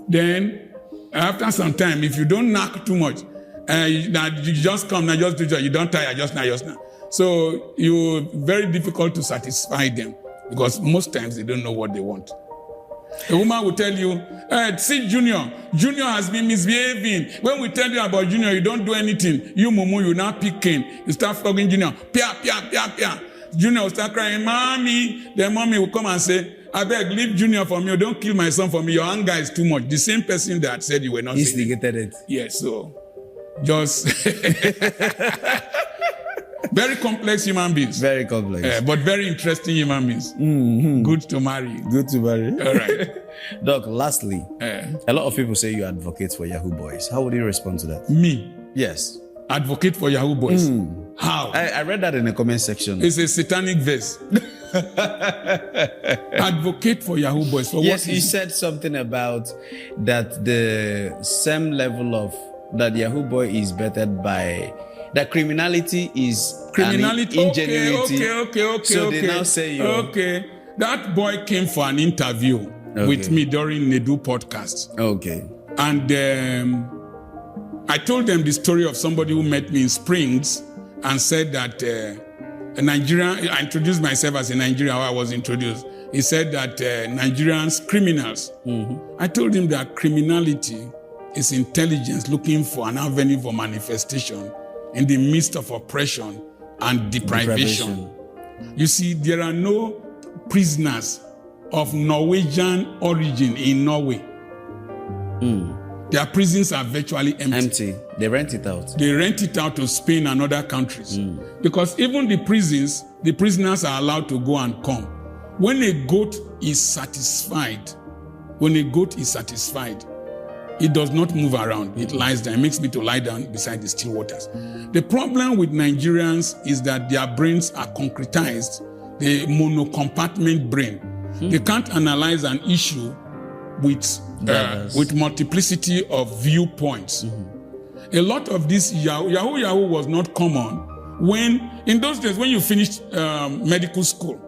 Speaker 1: Then after some time, if you don't knock too much, you just come now, just do it, you don't tire just now. So you're very difficult to satisfy them because most times they don't know what they want. A woman will tell you, see Junior has been misbehaving. When we tell you about Junior, you don't do anything. You mumu, you now pick cane. You start flogging Junior. Pia. Junior will start crying, Mommy. Then Mommy will come and say, I beg, leave Junior for me. Don't kill my son for me. Your anger is too much. The same person that said you were not
Speaker 2: instigated it.
Speaker 1: Yes, so just very complex human beings.
Speaker 2: Very complex.
Speaker 1: But very interesting human beings. Good to marry. All right.
Speaker 2: Doc, lastly, a lot of people say you advocate for Yahoo boys. How would you respond to that?
Speaker 1: Me?
Speaker 2: Yes.
Speaker 1: Advocate for Yahoo boys. How?
Speaker 2: I read that in the comment section.
Speaker 1: It's a satanic verse. Advocate for Yahoo boys. For
Speaker 2: Yes,
Speaker 1: what
Speaker 2: he said something about that the same level of that Yahoo boy is bettered by that criminality is
Speaker 1: criminality.
Speaker 2: an ingenuity.
Speaker 1: Okay.
Speaker 2: So they now say
Speaker 1: okay. That boy came for an interview with me during Nedu podcast.
Speaker 2: Okay.
Speaker 1: And I told them the story of somebody who met me in Springs and said that a Nigerian, I introduced myself as a Nigerian, how I was introduced. He said that Nigerians, criminals. I told him that criminality is intelligence looking for an avenue for manifestation in the midst of oppression and deprivation. You see, there are no prisoners of Norwegian origin in Norway. Their prisons are virtually empty.
Speaker 2: They rent it out.
Speaker 1: They rent it out to Spain and other countries. Because even the prisoners are allowed to go and come. When a goat is satisfied, it does not move around. It lies down. It makes me to lie down beside the still waters. The problem with Nigerians is that their brains are concretized, the monocompartment brain. They can't analyze an issue with multiplicity of viewpoints. A lot of this Yahoo was not common when, in those days, when you finished medical school,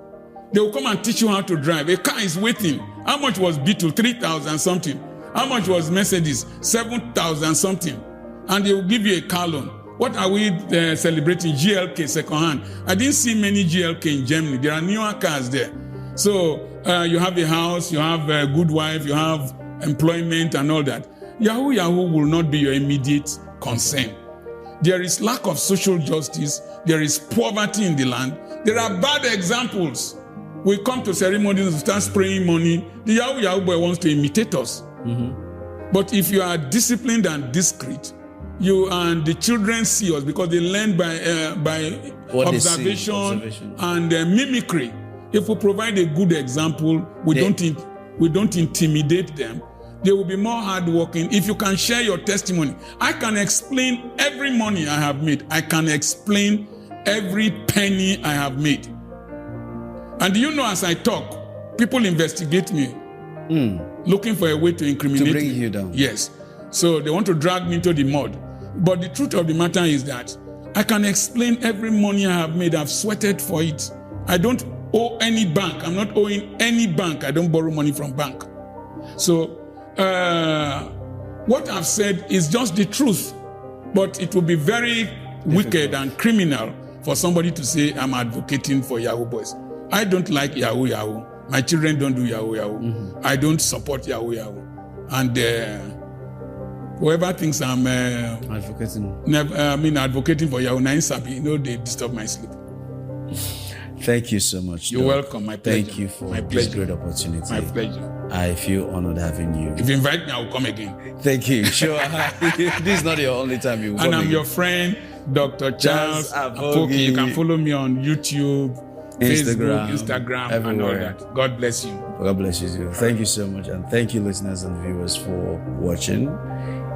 Speaker 1: they will come and teach you how to drive. A car is waiting. How much was Beetle? 3,000 something. How much was Mercedes? 7,000 something. And they will give you a car loan. What are we celebrating? GLK, second hand. I didn't see many GLK in Germany. There are newer cars there. So you have a house, you have a good wife, you have employment and all that. Yahoo will not be your immediate concern. There is lack of social justice. There is poverty in the land. There are bad examples. We come to ceremonies and start spraying money. The Yahoo boy wants to imitate us. But if you are disciplined and discreet, you and the children see us because they learn by observation and mimicry. If we provide a good example, we don't intimidate them. They will be more hardworking. If you can share your testimony, I can explain every money I have made. I can explain every penny I have made. And you know, as I talk, people investigate me, looking for a way to incriminate me.
Speaker 2: To bring you down.
Speaker 1: Yes. So they want to drag me into the mud. But the truth of the matter is that I can explain every money I have made. I've sweated for it. I don't owe any bank. I'm not owing any bank. I don't borrow money from bank. So what I've said is just the truth. But it will be very wicked and criminal for somebody to say I'm advocating for Yahoo boys. I don't like Yahoo. My children don't do Yahoo. I don't support Yahoo. And whoever thinks I'm advocating for Yahoo, they disturb my sleep.
Speaker 2: Thank you so much.
Speaker 1: You're welcome. My pleasure.
Speaker 2: Thank you for this great opportunity.
Speaker 1: My pleasure.
Speaker 2: I feel honored having you.
Speaker 1: If you invite me, I will come again.
Speaker 2: Thank you. Sure. This is not your only time you will
Speaker 1: And
Speaker 2: come
Speaker 1: I'm
Speaker 2: again.
Speaker 1: your friend, Dr. Charles Apoki. You can follow me on YouTube, Instagram,
Speaker 2: everywhere.
Speaker 1: And all that. God bless you.
Speaker 2: God bless you. Thank you so much. And thank you, listeners and viewers, for watching.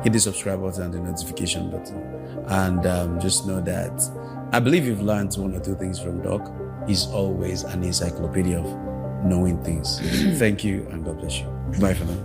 Speaker 2: Hit the subscribe button and the notification button. And just know that I believe you've learned one or two things from Doc. He's always an encyclopedia of knowing things. Thank you and God bless you. Bye for now.